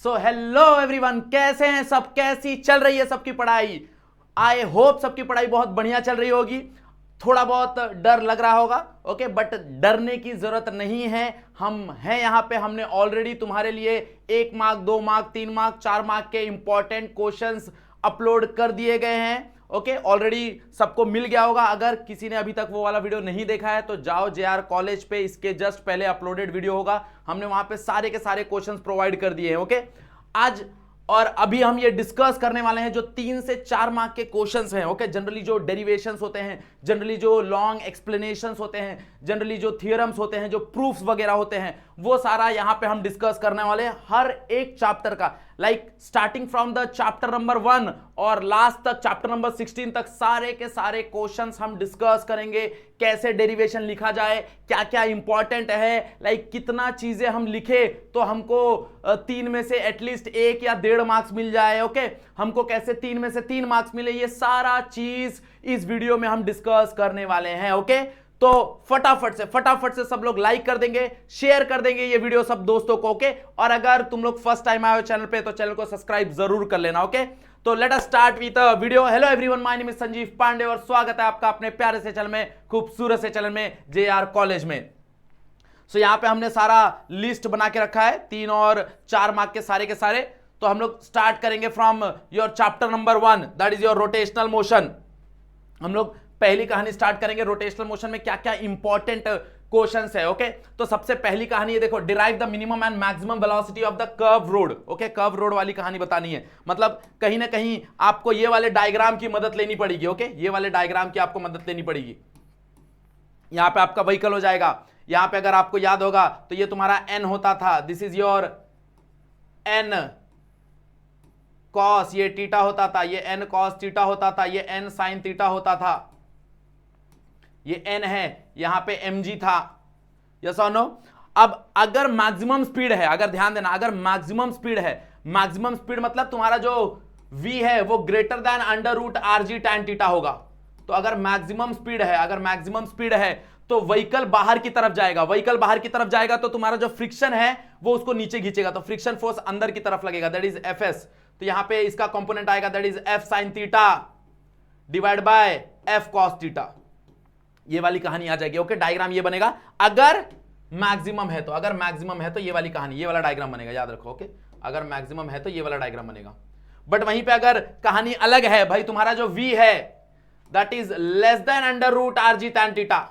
So hello everyone, कैसे हैं सब? कैसी चल रही है सबकी पढ़ाई? आई होप सबकी पढ़ाई बहुत बढ़िया चल रही होगी। थोड़ा बहुत डर लग रहा होगा, ओके, बट डरने की जरूरत नहीं है। हम हैं यहां पे। हमने ऑलरेडी तुम्हारे लिए 1 मार्क, 2 मार्क, 3 मार्क, 4 मार्क के इंपॉर्टेंट क्वेश्चंस अपलोड कर दिए गए हैं। ओके, ऑलरेडी सबको मिल गया होगा। अगर किसी ने अभी तक वो वाला वीडियो नहीं देखा है तो जाओ JR कॉलेज पे, इसके जस्ट पहले अपलोडेड वीडियो होगा। हमने वहां पे सारे के सारे क्वेश्चंस प्रोवाइड कर दिए हैं। ओके, आज और अभी हम ये डिस्कस करने वाले हैं जो 3 से 4 मार्क के क्वेश्चंस हैं। ओके, जनरली जो डेरिवेशंस होते हैं, जनरली जो लॉन्ग एक्सप्लेनेशंस होते हैं, जनरली जो थियरम्स होते हैं, जो प्रूफ्स वगैरह होते हैं, वो सारा यहां पे हम डिस्कस करने वाले हैं। हर एक चैप्टर का, like starting from the chapter number 1 और लास्ट तक चैप्टर नंबर 16 तक सारे के सारे क्वेश्चंस हम डिस्कस करेंगे। कैसे डेरिवेशन लिखा जाए, क्या क्या इंपॉर्टेंट है, लाइक कितना चीजें हम लिखे तो हमको 3 में से एटलीस्ट 1 या 1.5 मार्क्स मिल जाए। ओके, हमको कैसे 3 में से 3 मार्क्स मिले, ये सारा चीज इस वीडियो में हम डिस्कस करने वाले हैं। ओके, तो फटाफट से सब लोग लाइक कर देंगे, शेयर कर देंगे ये वीडियो सब दोस्तों को। ओके, और अगर तुम लोग फर्स्ट टाइम आए हो चैनल पे तो चैनल को सब्सक्राइब जरूर कर लेना। ओके, तो let us start with the video. Hello everyone, my name is Sanjeev Pandey और स्वागत है आपका अपने प्यारे से चैनल में, खूबसूरत से चैनल में, JR कॉलेज में। सो यहां पे हमने सारा लिस्ट बना के रखा है, 3 और 4 मार्क के सारे। तो हम लोग स्टार्ट करेंगे from your chapter number 1, that is your rotational motion. हम लोग पहली कहानी स्टार्ट करेंगे। रोटेशनल मोशन में क्या क्या इंपॉर्टेंट क्वेश्चंस है। ओके, तो सबसे पहली कहानी ये देखो, derive the minimum and maximum velocity of the curve road. Okay, curve road वाली कहानी बतानी है, मतलब कहीं ना कहीं आपको ये वाले डायग्राम की मदद लेनी पड़ेगी। ओके, ये वाले डायग्राम की आपको मदद लेनी पड़ेगी। यहां पे आपका व्हीकल हो जाएगा। यहां पे अगर आपको याद होगा तो ये तुम्हारा n होता था, this is your n cos, ये थीटा होता था, ये n cos थीटा होता था, ये n sin थीटा होता था, ये n है, यहां पे mg था। यस और नो? अब अगर मैक्सिमम स्पीड है, अगर ध्यान देना, अगर मैक्सिमम स्पीड है, मैक्सिमम स्पीड मतलब तुम्हारा जो v है वो greater than √rg tan theta होगा। तो अगर मैक्सिमम स्पीड है तो व्हीकल बाहर की तरफ जाएगा। व्हीकल बाहर की तरफ जाएगा तो तुम्हारा जो फ्रिक्शन है वो उसको नीचे खींचेगा, तो फ्रिक्शन फोर्स अंदर की तरफ लगेगा, दैट इज Fs। तो यहां पे इसका कंपोनेंट आएगा, that is F sin theta divide by F cos theta. ये वाली कहानी आ जाएगी। ओके, डायग्राम ये बनेगा अगर मैक्सिमम है तो। अगर मैक्सिमम है तो ये वाली कहानी, ये वाला डायग्राम बनेगा, याद रखो। ओके, अगर मैक्सिमम है तो ये वाला डायग्राम बनेगा। बट वहीं पे अगर कहानी अलग है भाई, तुम्हारा जो v है that is less than √rg tan theta,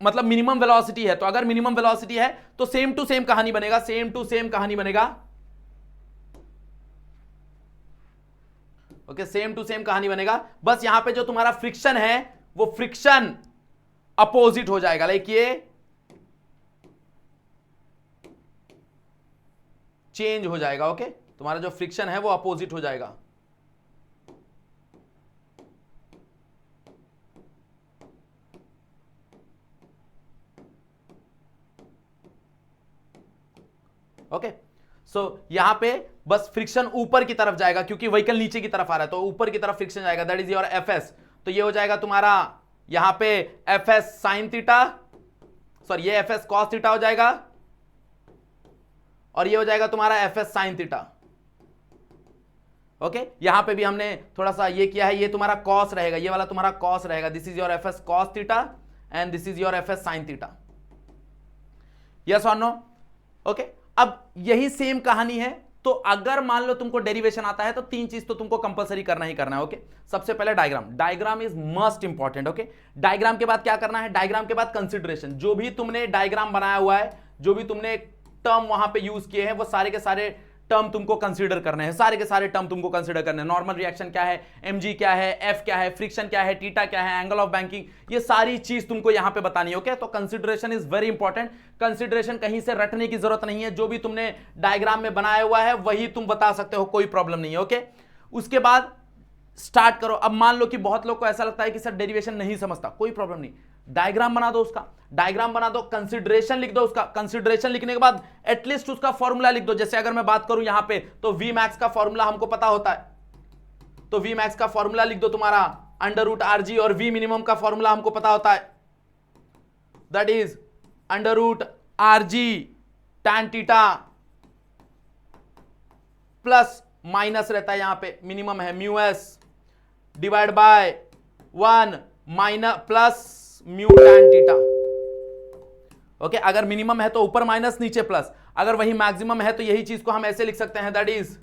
मतलब मिनिमम वेलोसिटी है। तो अगर मिनिमम वेलोसिटी है तो सेम टू सेम कहानी बनेगा, सेम टू सेम कहानी बनेगा। ओके, सेम टू सेम कहानी बनेगा। बस यहां पे जो तुम्हारा फ्रिक्शन है वो फ्रिक्शन अपोजिट हो जाएगा, लाइक ये चेंज हो जाएगा। ओके, तुम्हारा जो फ्रिक्शन है वो अपोजिट हो जाएगा। ओके, सो यहां पे बस फ्रिक्शन ऊपर की तरफ जाएगा क्योंकि व्हीकल नीचे की तरफ आ रहा है, तो ऊपर की तरफ फ्रिक्शन जाएगा, दैट इज योर Fs। तो ये हो जाएगा तुम्हारा यहां पे Fs sin थीटा, सॉरी ये Fs cos थीटा हो जाएगा, और ये हो जाएगा तुम्हारा Fs sin थीटा। ओके, यहां पे भी हमने थोड़ा सा ये किया है, ये तुम्हारा cos रहेगा, ये वाला तुम्हारा cos रहेगा, this is your Fs cos theta and this is your Fs sin theta. Yes और नो? ओके, अब यही सेम कहानी है। तो अगर मान लो तुमको डेरिवेशन आता है तो 3 चीज तो तुमको कंपलसरी करना ही करना है। ओके, सबसे पहले diagram is must important. Okay, diagram के बाद क्या करना है? डायग्राम के बाद कंसीडरेशन। जो भी तुमने डायग्राम बनाया हुआ है, जो भी तुमने टर्म वहां पे यूज किए हैं, वो सारे के सारे टर्म तुमको कंसीडर करने हैं, सारे के सारे टर्म तुमको कंसीडर करने हैं। नॉर्मल रिएक्शन क्या है, mg क्या है, f क्या है, फ्रिक्शन क्या है, थीटा क्या है, एंगल ऑफ बैंकिंग, ये सारी चीज तुमको यहां पे बतानी है। ओके, तो consideration is very important. Consideration कहीं से रटने की जरूरत नहीं है, जो भी तुमने डायग्राम में बनाया हुआ है वही तुम बता सकते हो, कोई प्रॉब्लम नहीं है। ओके, उसके बाद स्टार्ट करो। अब मान लो कि बहुत लोग को ऐसा लगता है कि सर डेरिवेशन नहीं समझता, कोई प्रॉब्लम नहीं, डायग्राम बना दो उसका, डायग्राम बना दो, कंसीडरेशन लिख दो उसका, कंसीडरेशन लिखने के बाद एटलीस्ट उसका फॉर्मूला लिख दो। जैसे अगर मैं बात करूं यहां पे तो वी मैक्स का फॉर्मूला हमको पता होता है, तो वी मैक्स का फॉर्मूला लिख दो तुम्हारा √rg, और वी मिनिमम का फॉर्मूला हमको पता होता है, that is √rg tan theta plus minus रहता है, यहां पे मिनिमम है mu S divide by 1 minus plus mu tan theta. Okay, अगर मिनिमम है तो ऊपर माइनस नीचे प्लस, अगर वही मैक्सिमम है तो यही चीज को हम ऐसे लिख सकते हैं, that is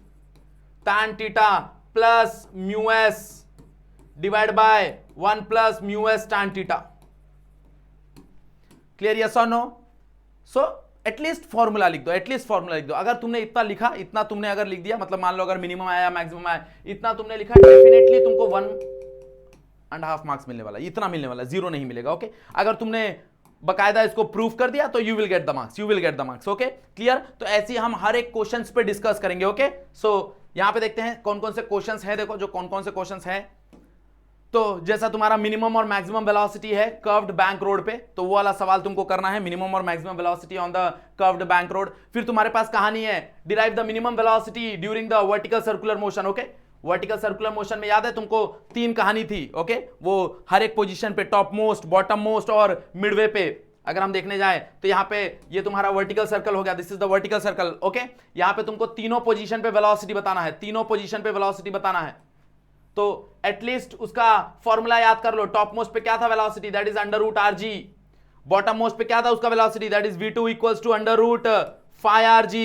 tan theta plus mu S divide by 1 plus mu S tan theta. Clear, yes और नो? सो एटलीस्ट फॉर्मूला लिख दो, एटलीस्ट फॉर्मूला लिख दो। अगर तुमने इतना लिखा, इतना तुमने अगर लिख दिया, मतलब मान लो अगर मिनिमम आया मैक्सिमम आया, इतना तुमने लिखा, डेफिनेटली तुमको 1.5 मार्क्स मिलने वाला, इतना मिलने वाला, 0 नहीं मिलेगा। ओके, अगर तुमने बकायदा इसको प्रूफ कर दिया तो you will get the marks, you will get the marks. Okay, clear? तो ऐसे ही हम हर एक क्वेश्चंस पे डिस्कस करेंगे। ओके, सो यहां पे देखते हैं कौन कौन से क्वेश्चंस हैं। देखो जो कौन कौन से क्वेश्चंस हैं, तो जैसा तुम्हारा मिनिमम और मैक्सिमम वेलोसिटी है कर्व्ड बैंक रोड पे, तो वो वाला सवाल तुमको करना है, मिनिमम और maximum velocity on the curved bank road. फिर तुम्हारे पास कहानी है derive the minimum velocity during the vertical circular motion. Okay, vertical circular motion में याद है तुमको 3 कहानी थी। ओके, वो हर एक पोजीशन पे, टॉप मोस्ट, बॉटम मोस्ट और मिडवे पे अगर हम देखने जाए तो यहाँ पे ये तुम्हारा वर्टिकल सर्कल हो गया, this is the vertical circle. Okay, यहाँ पे तुमको तीनों पोजीशन पे वेलोसिटी बताना है, तीनों पोजीशन पे वेलोसिटी बताना है। तो एटलीस्ट उसका फॉर्मूला याद कर लो। टॉप मोस्ट पे क्या था velocity, that is under root r g. Bottom most पे क्या था उसका velocity, that is v2 equals to under root 5rg।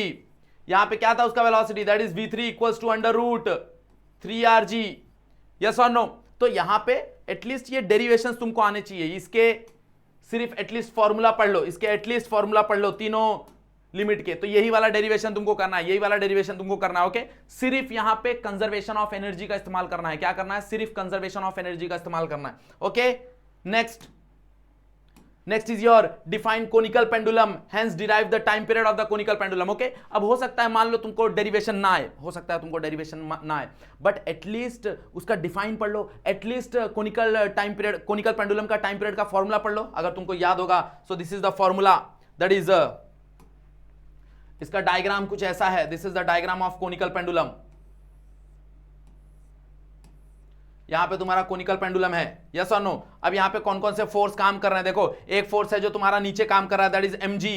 यहां पे क्या था उसका velocity, that is v3 equals to under root 3rg। Yes और नो? तो यहां पे एटलीस्ट ये डेरिवेशंस तुमको आने चाहिए, इसके सिर्फ एटलीस्ट फॉर्मूला पढ़ लो, इसके एटलीस्ट फॉर्मूला पढ़ लो तीनों लिमिट के। तो यही वाला डेरिवेशन तुमको करना है, यही वाला डेरिवेशन तुमको करना है। ओके, सिर्फ यहां पे कंजर्वेशन ऑफ एनर्जी का इस्तेमाल करना है। क्या करना है? सिर्फ कंजर्वेशन ऑफ एनर्जी का इस्तेमाल करना है। Okay, next is your define conical pendulum, hence derive the time period of the conical pendulum. Okay, अब हो सकता है मान लो तुमको डेरिवेशन ना आए, हो सकता है तुमको डेरिवेशन ना आए, बट एटलीस्ट उसका डिफाइन पढ़ लो, at least conical time period, conical pendulum का टाइम पीरियड का फॉर्मूला पढ़ लो अगर तुमको याद होगा। So this is the formula, that is इसका डायग्राम कुछ ऐसा है, this is the diagram of conical pendulum. यहां पे तुम्हारा कोनिकल पेंडुलम है, यस और नो? अब यहां पे कौन कौन से फोर्स काम कर रहे हैं देखो, एक फोर्स है जो तुम्हारा नीचे काम कर रहा है, दैट इज mg।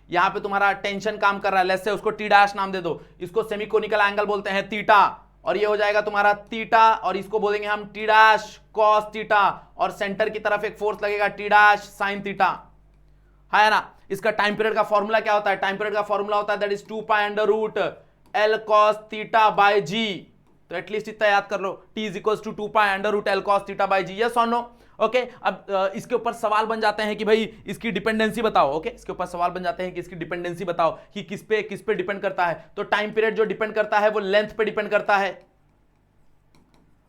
यहां पे तुम्हारा टेंशन काम कर रहा है, लेट्स से उसको टी डैश नाम दे दो, इसको सेमी कोनिकल एंगल बोलते हैं थीटा, और ये हो जाएगा तुम्हारा थीटा, और इसको बोलेंगे हम टी डैश कॉस थीटा, और सेंटर की तरफ एक फोर्स लगेगा टी डैश साइन थीटा, है ना? इसका टाइम पीरियड का फॉर्मूला क्या होता है? टाइम पीरियड का फॉर्मूला होता है that is 2 pi under root L cos theta by g. तो एटलीस्ट इतना याद कर लो, t is equals to 2 pi under root L cos theta by g. Yes और नो? ओके, अब इसके ऊपर सवाल बन जाते हैं कि भाई इसकी डिपेंडेंसी बताओ। ओके, इसके ऊपर सवाल बन जाते हैं कि इसकी डिपेंडेंसी बताओ कि किस पे डिपेंड करता है। तो टाइम पीरियड जो डिपेंड करता है वो लेंथ पे डिपेंड करता है।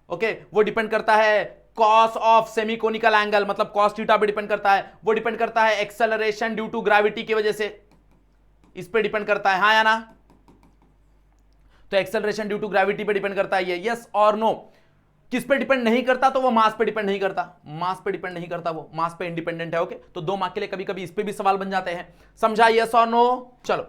ओके, वो डिपेंड करता है cos of semi conical angle, मतलब कॉस थीटा पे डिपेंड करता है। वो डिपेंड करता है एक्सेलरेशन ड्यू टू ग्रेविटी की वजह से, इस पे डिपेंड करता है, हाँ या ना? तो एक्सेलरेशन ड्यू टू ग्रेविटी पे डिपेंड करता है ये, यस और नो? किस पे डिपेंड नहीं करता? तो वो मास पे डिपेंड नहीं करता, मास पे डिपेंड नहीं करता, वो मास पे इंडिपेंडेंट है। ओके, तो 2 मार्क के लिए कभी कभी इस पे भी सवाल बन जाते हैं, समझा? यस और नो? चलो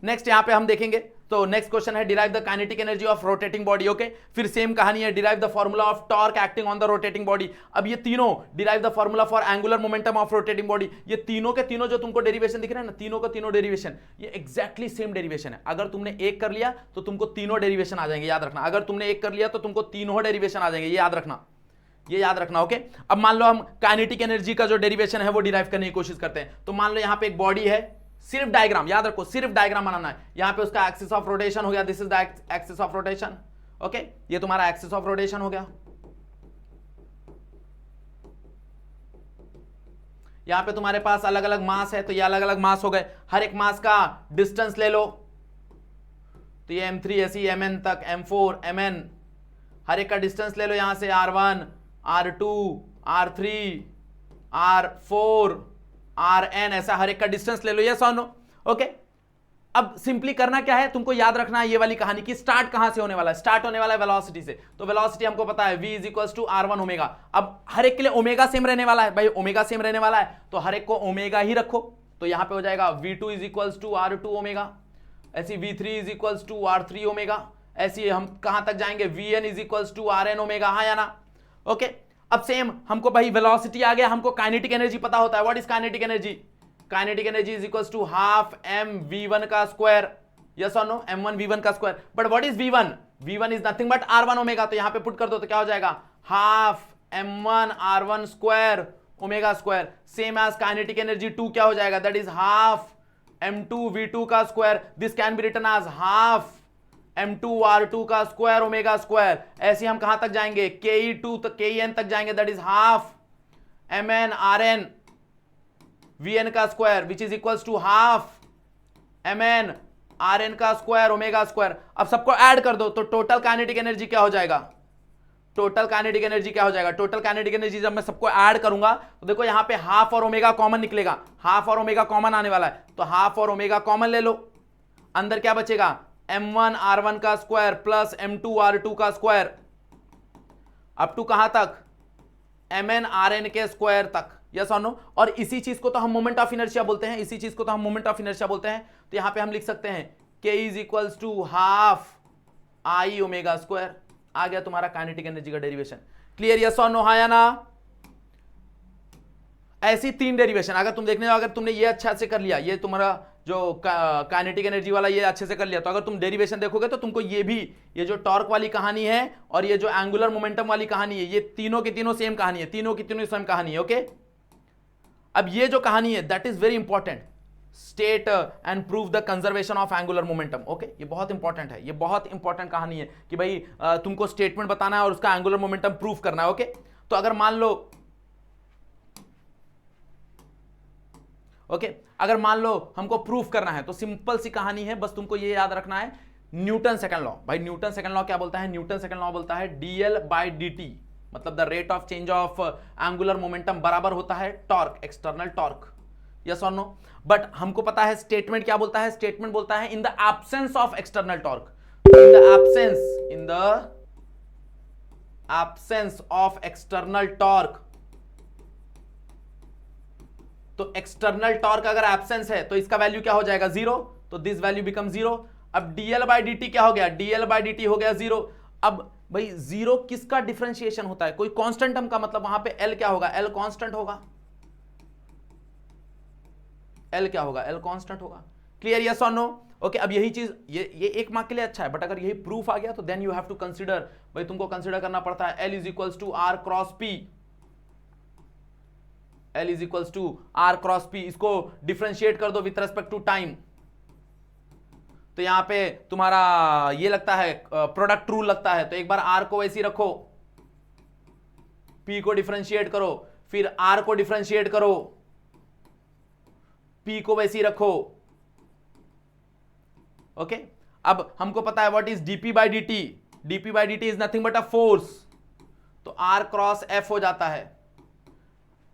नेक्स्ट यहां पे हम देखेंगे, तो नेक्स्ट क्वेश्चन है derive the kinetic energy of rotating body. Okay, फिर सेम कहानी है, derive the formula of torque acting on the rotating body. अब ये तीनों, derive the formula for angular momentum of rotating body, ये तीनों के तीनों जो तुमको डेरिवेशन दिख रहे हैं ना, तीनों का तीनों डेरिवेशन ये एग्जैक्टली सेम डेरिवेशन है। अगर तुमने एक कर लिया तो तुमको तीनों डेरिवेशन आ जाएंगे, याद रखना। अगर तुमने एक कर लिया तो तुमको तीनों डेरिवेशन आ जाएंगे, ये याद रखना, ये याद रखना। ओके, अब मान लो हम काइनेटिक एनर्जी का जो डेरिवेशन है वो डिराइव करने की कोशिश करते हैं। तो मान लो यहां पे एक बॉडी है, सिर्फ डायग्राम याद रखो, सिर्फ डायग्राम बनाना है। यहां पे उसका एक्सिस ऑफ रोटेशन हो गया, this is the axis of rotation. Okay, ये तुम्हारा एक्सिस ऑफ रोटेशन हो गया। यहां पे तुम्हारे पास अलग अलग मास है, तो ये अलग अलग मास हो गए, हर एक मास का डिस्टेंस ले लो। तो ये m3 ऐसी mn तक, m4 mn, हर एक का डिस्टेंस ले लो यहां से, r1 r2 r3 r4 rn, ऐसा हर एक का डिस्टेंस ले लो। यस और नो? ओके, अब सिंपली करना क्या है, तुमको याद रखना है ये वाली कहानी की स्टार्ट कहां से होने वाला है। स्टार्ट होने वाला है वेलोसिटी से, तो वेलोसिटी हमको पता है v is equals to r1 omega. अब हर एक के लिए ओमेगा सेम रहने वाला है भाई, ओमेगा सेम रहने वाला है, तो हर एक को ओमेगा ही रखो। तो यहां पे हो जाएगा v2 is equals to r2 omega, ऐसी v3 is equals to r3 omega, ऐसी हम कहां तक जाएंगे, vn is equals to rn omega, हाँ या ना? ओके, अब सेम हमको भाई वेलोसिटी आ गया, हमको काइनेटिक एनर्जी पता होता है। What is kinetic energy? Kinetic energy is equals to half m v1 का स्क्वायर। यस और नो, m1 v1 का square. But what is v1? v1 is nothing but r1 omega, तो यहां पे पुट कर दो तो क्या हो जाएगा, half m1 r1 square omega square. Same as kinetic energy 2 क्या हो जाएगा, that is half m2 v2 का square. This can be written as half m2 r2 का स्क्वायर ओमेगा स्क्वायर। ऐसे हम कहां तक जाएंगे, ke2 तक, ken तक जाएंगे, that is half mn rn vn का square which is equals to half mn rn का स्क्वायर ओमेगा स्क्वायर। अब सबको ऐड कर दो तो टोटल काइनेटिक एनर्जी क्या हो जाएगा, टोटल काइनेटिक एनर्जी क्या हो जाएगा, टोटल काइनेटिक एनर्जी जब मैं सबको ऐड करूंगा तो देखो यहां पे हाफ और ओमेगा कॉमन निकलेगा, हाफ और ओमेगा कॉमन आने वाला है, तो हाफ और ओमेगा कॉमन ले लो, अंदर क्या बचेगा, m1 r1 का स्क्वायर प्लस m2 r2 का स्क्वायर अप टू कहां तक, mn rn के स्क्वायर तक। यस और नो, और इसी चीज को तो हम मोमेंट ऑफ इनर्शिया बोलते हैं, इसी चीज को तो हम मोमेंट ऑफ इनर्शिया बोलते हैं। तो यहां पे हम लिख सकते हैं k is equals to half I omega square. आ गया तुम्हारा काइनेटिक एनर्जी का डेरिवेशन। क्लियर, यस और नो, हाँ या ना। ऐसी 3 डेरिवेशन अगर तुम देखने जाओ, अगर तुमने ये अच्छा से कर लिया, ये तुम्हारा जो काइनेटिक एनर्जी वाला ये अच्छे से कर लिया, तो अगर तुम डेरिवेशन देखोगे तो तुमको ये भी, ये जो टॉर्क वाली कहानी है और ये जो एंगुलर मोमेंटम वाली कहानी है, ये तीनों की तीनों सेम कहानी है, तीनों की तीनों सेम कहानी है। ओके, अब ये जो कहानी है that is very important, state and prove the conservation of angular momentum. Okay, ये बहुत इंपॉर्टेंट है, ये बहुत इंपॉर्टेंट कहानी है कि भाई तुमको स्टेटमेंट बताना है और उसका एंगुलर मोमेंटम प्रूव करना है। ओके, तो अगर मान लो अगर मान लो हमको प्रूफ करना है तो सिंपल सी कहानी है, बस तुमको ये याद रखना है, न्यूटन सेकंड लॉ। भाई न्यूटन सेकंड लॉ क्या बोलता है, न्यूटन सेकंड लॉ बोलता है dl/dt, मतलब the rate of change of angular momentum बराबर होता है टॉर्क, एक्सटर्नल टॉर्क। यस और नो, बट हमको पता है स्टेटमेंट क्या बोलता है, स्टेटमेंट बोलता है in the absence of external torque, in the absence of external torque. तो एक्सटर्नल टॉर्क अगर एब्सेंस है तो इसका वैल्यू क्या हो जाएगा, 0, तो दिस वैल्यू बिकम 0। अब dl/dt क्या हो गया, dl/dt हो गया 0। अब भाई 0 किसका डिफरेंशिएशन होता है, कोई कांस्टेंट टर्म का, मतलब वहां पे l क्या होगा, l कांस्टेंट होगा, l क्या होगा, l कांस्टेंट होगा। क्लियर, यस और नो। ओके, अब यही चीज ये 1 मार्क के लिए अच्छा है, बट अगर यही प्रूफ आ गया तो then you have to consider, भाई तुमको कंसीडर करना पड़ता है l is equals to r cross p, L is equals to R cross P। इसको डिफरेंशिएट कर दो विथ रेस्पेक्ट टू टाइम, तो यहां पे तुम्हारा ये लगता है प्रोडक्ट रूल लगता है, तो एक बार R को वैसी रखो, P को डिफरेंशिएट करो, फिर R को डिफरेंशिएट करो, P को वैसी रखो। ओके, अब हमको पता है what is dp/dt, dp/dt is nothing but a force, तो R क्रॉस F हो जाता है।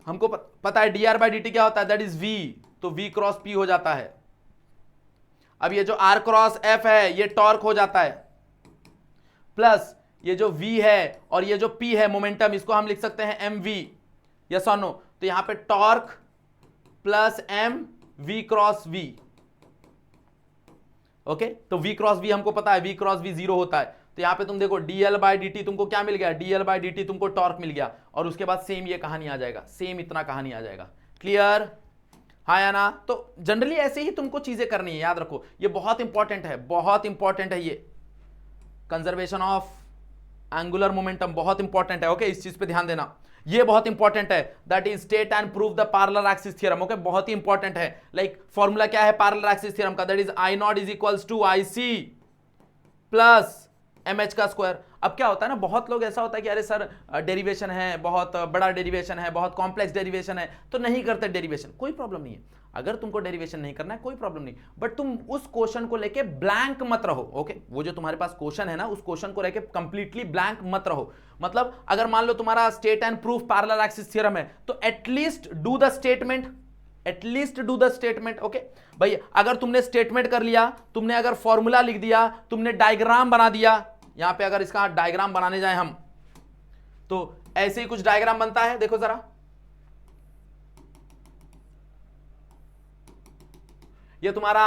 हमको पता है dr/dt क्या होता है, दैट इज v, तो v क्रॉस p हो जाता है। अब ये जो r क्रॉस f है ये टॉर्क हो जाता है, प्लस ये जो v है और ये जो p है मोमेंटम, इसको हम लिख सकते हैं mv। यस और नो, तो यहां पे torque plus m v cross v। Okay, तो v क्रॉस v हमको पता है, v क्रॉस v 0 होता है, तो यहां पे तुम देखो dl/dt तुमको क्या मिल गया, dl/dt तुमको टॉर्क मिल गया, और उसके बाद सेम ये कहानी आ जाएगा, सेम इतना कहानी आ जाएगा। क्लियर, हाँ या ना। तो जनरली ऐसे ही तुमको चीजें करनी है, याद रखो ये बहुत इंपॉर्टेंट है, बहुत इंपॉर्टेंट है, ये कंजर्वेशन ऑफ एंगुलर मोमेंटम बहुत इंपॉर्टेंट है। ओके, इस चीज पे ध्यान देना, ये बहुत इंपॉर्टेंट है, that is state and prove the parallel axis theorem. Okay, बहुत ही इंपॉर्टेंट है। लाइक फॉर्मूला क्या है पैरेलल एक्सिस थ्योरम का, that is I0 is equals to IC plus mh का स्क्वायर। अब क्या होता है ना, बहुत लोग ऐसा होता है कि अरे सर डेरिवेशन है, बहुत बड़ा डेरिवेशन है, बहुत कॉम्प्लेक्स डेरिवेशन है, तो नहीं करते डेरिवेशन, कोई प्रॉब्लम नहीं है। अगर तुमको डेरिवेशन नहीं करना है कोई प्रॉब्लम नहीं, बट तुम उस क्वेश्चन को लेके ब्लैंक मत रहो। ओके, वो जो तुम्हारे पास क्वेश्चन है ना, उस क्वेश्चन को लेके कंप्लीटली ब्लैंक मत रहो। मतलब अगर मान लो तुम्हारा state and proof parallel axis theorem है, तो at least do the statement, at least do the statement. Okay भाई, अगर तुमने स्टेटमेंट कर लिया, तुमने अगर फॉर्मूला लिख दिया, तुमने डायग्राम बना दिया, यहां पे अगर इसका डायग्राम बनाने जाए हम तो ऐसे ही कुछ डायग्राम बनता है, देखो जरा, ये तुम्हारा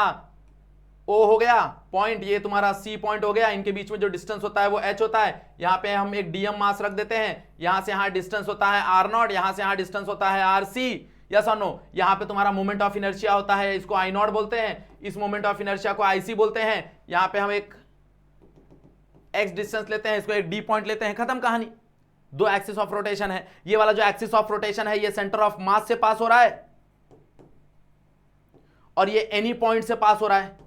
O हो गया पॉइंट, ये तुम्हारा C पॉइंट हो गया, इनके बीच में जो डिस्टेंस होता है वो H होता है। यहां पे हम एक dm मास रख देते हैं, यहां से यहां डिस्टेंस होता है R0, यहां से यहां डिस्टेंस होता है RC, यस और नो? यहां पे तुम्हारा मोमेंट ऑफ इनर्शिया होता है, इसको आई नॉट बोलते हैं, इस मोमेंट ऑफ इनर्शिया को आईसी बोलते हैं। यहां पे हम एक एक्स डिस्टेंस लेते हैं, इसको एक डी पॉइंट लेते हैं, खत्म कहानी। दो एक्सिस ऑफ रोटेशन है, ये वाला जो एक्सिस ऑफ रोटेशन है ये सेंटर ऑफ मास से पास हो रहा है और ये एनी पॉइंट से पास हो रहा है।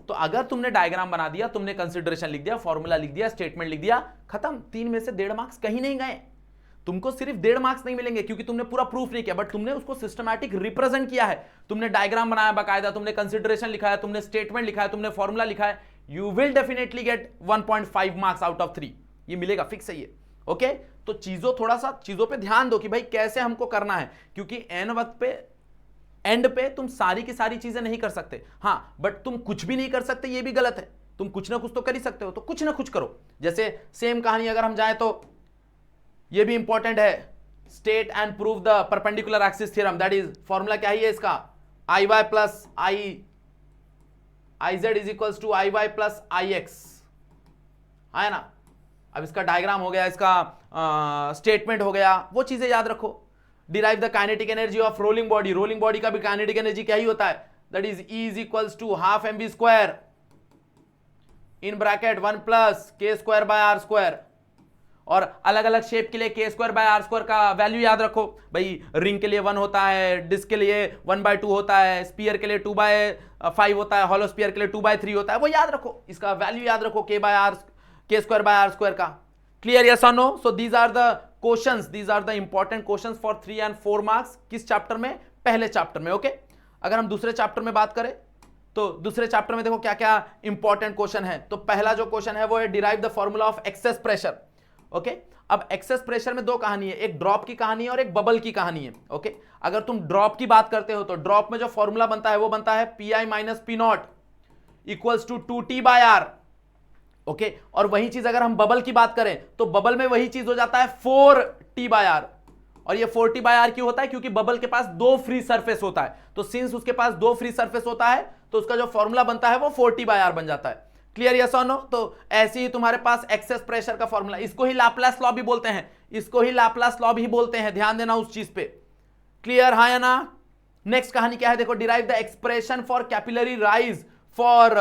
तो अगर तुमने डायग्राम बना दिया, तुमने कंसीडरेशन लिख दिया, फॉर्मूला लिख दिया, स्टेटमेंट लिख दिया, खत्म। 3 में से 1.5 मार्क्स कहीं नहीं गए। तुमको सिर्फ 1.5 मार्क्स नहीं मिलेंगे क्योंकि तुमने पूरा प्रूफ नहीं किया, बट तुमने उसको सिस्टमैटिक रिप्रेजेंट किया है। तुमने डायग्राम बनाया बाकायदा, तुमने कंसीडरेशन लिखा है, तुमने स्टेटमेंट लिखा है, तुमने फॉर्मूला लिखा है, you will definitely get 1.5 marks out of 3। ये मिलेगा, फिक्स है ये। ओके, तो चीजों पे ध्यान दो कि भाई कैसे हमको करना है, क्योंकि एन वक्त पे, एंड पे तुम सारी की सारी चीजें नहीं कर सकते। हां, बट तुम कुछ भी नहीं कर सकते, ये भी गलत है। तुम कुछ ना कुछ तो कर ही सकते हो, तो कुछ ना कुछ करो। जैसे सेम कहानी अगर हम जाएं तो ये भी इंपॉर्टेंट है, state and prove the perpendicular axis theorem. That is, formula क्या है इसका, I Y plus I Z is equals to I Y plus I X, है ना। अब इसका डायग्राम हो गया, इसका स्टेटमेंट हो गया, वो चीजें याद रखो। Derive the kinetic energy of rolling body, rolling body का भी काइनेटिक एनर्जी क्या ही होता है, that is E is equals to half M B square in bracket 1 plus K square by R square. और अलग अलग शेप के लिए K square by R square का वैल्यू याद रखो भाई। रिंग के लिए 1 होता है, डिस्क के लिए 1/2 होता है, स्पीयर के लिए 2/5 होता है, हॉलो स्पीयर के लिए 2/3 होता है, वो याद रखो। इसका वैल्यू याद रखो K square by R square का। क्लियर, यस और no? So these are the questions, these are the important questions for 3 and 4 marks. किस चैप्टर में? पहले चैप्टर में। ओके, अगर हम दूसरे चैप्टर में बात करें तो दूसरे चैप्टर में देखो क्या क्या इंपॉर्टेंट क्वेश्चन है। तो पहला जो क्वेश्चन है वो है derive the formula of excess pressure. Okay, अब एक्सेस प्रेशर में 2 कहानी है, एक ड्रॉप की कहानी है और एक बबल की कहानी है। ओके, अगर तुम ड्रॉप की बात करते हो तो ड्रॉप में जो फॉर्मूला बनता है वो बनता है P minus P naught equals to 2T/R। Okay, और वही चीज अगर हम बबल की बात करें तो बबल में वही चीज हो जाता है 4T/R। और ये 4T/R क्यों होता है? क्योंकि बबल के पास 2 फ्री सरफेस होता है। तो सिंस उसके पास 2 फ्री सरफेस होता है तो उसका जो फॉर्मूला बनता है वो 4T/R बन जाता है। क्लियर, यस और नो? तो ऐसे ही तुम्हारे पास एक्सेस प्रेशर का फॉर्मूला, इसको ही लाप्लास लॉ भी बोलते हैं, इसको ही लाप्लास लॉ भी बोलते हैं, ध्यान देना उस चीज पे। क्लियर, हाँ या ना? नेक्स्ट कहानी क्या है देखो, derive the expression for capillary rise for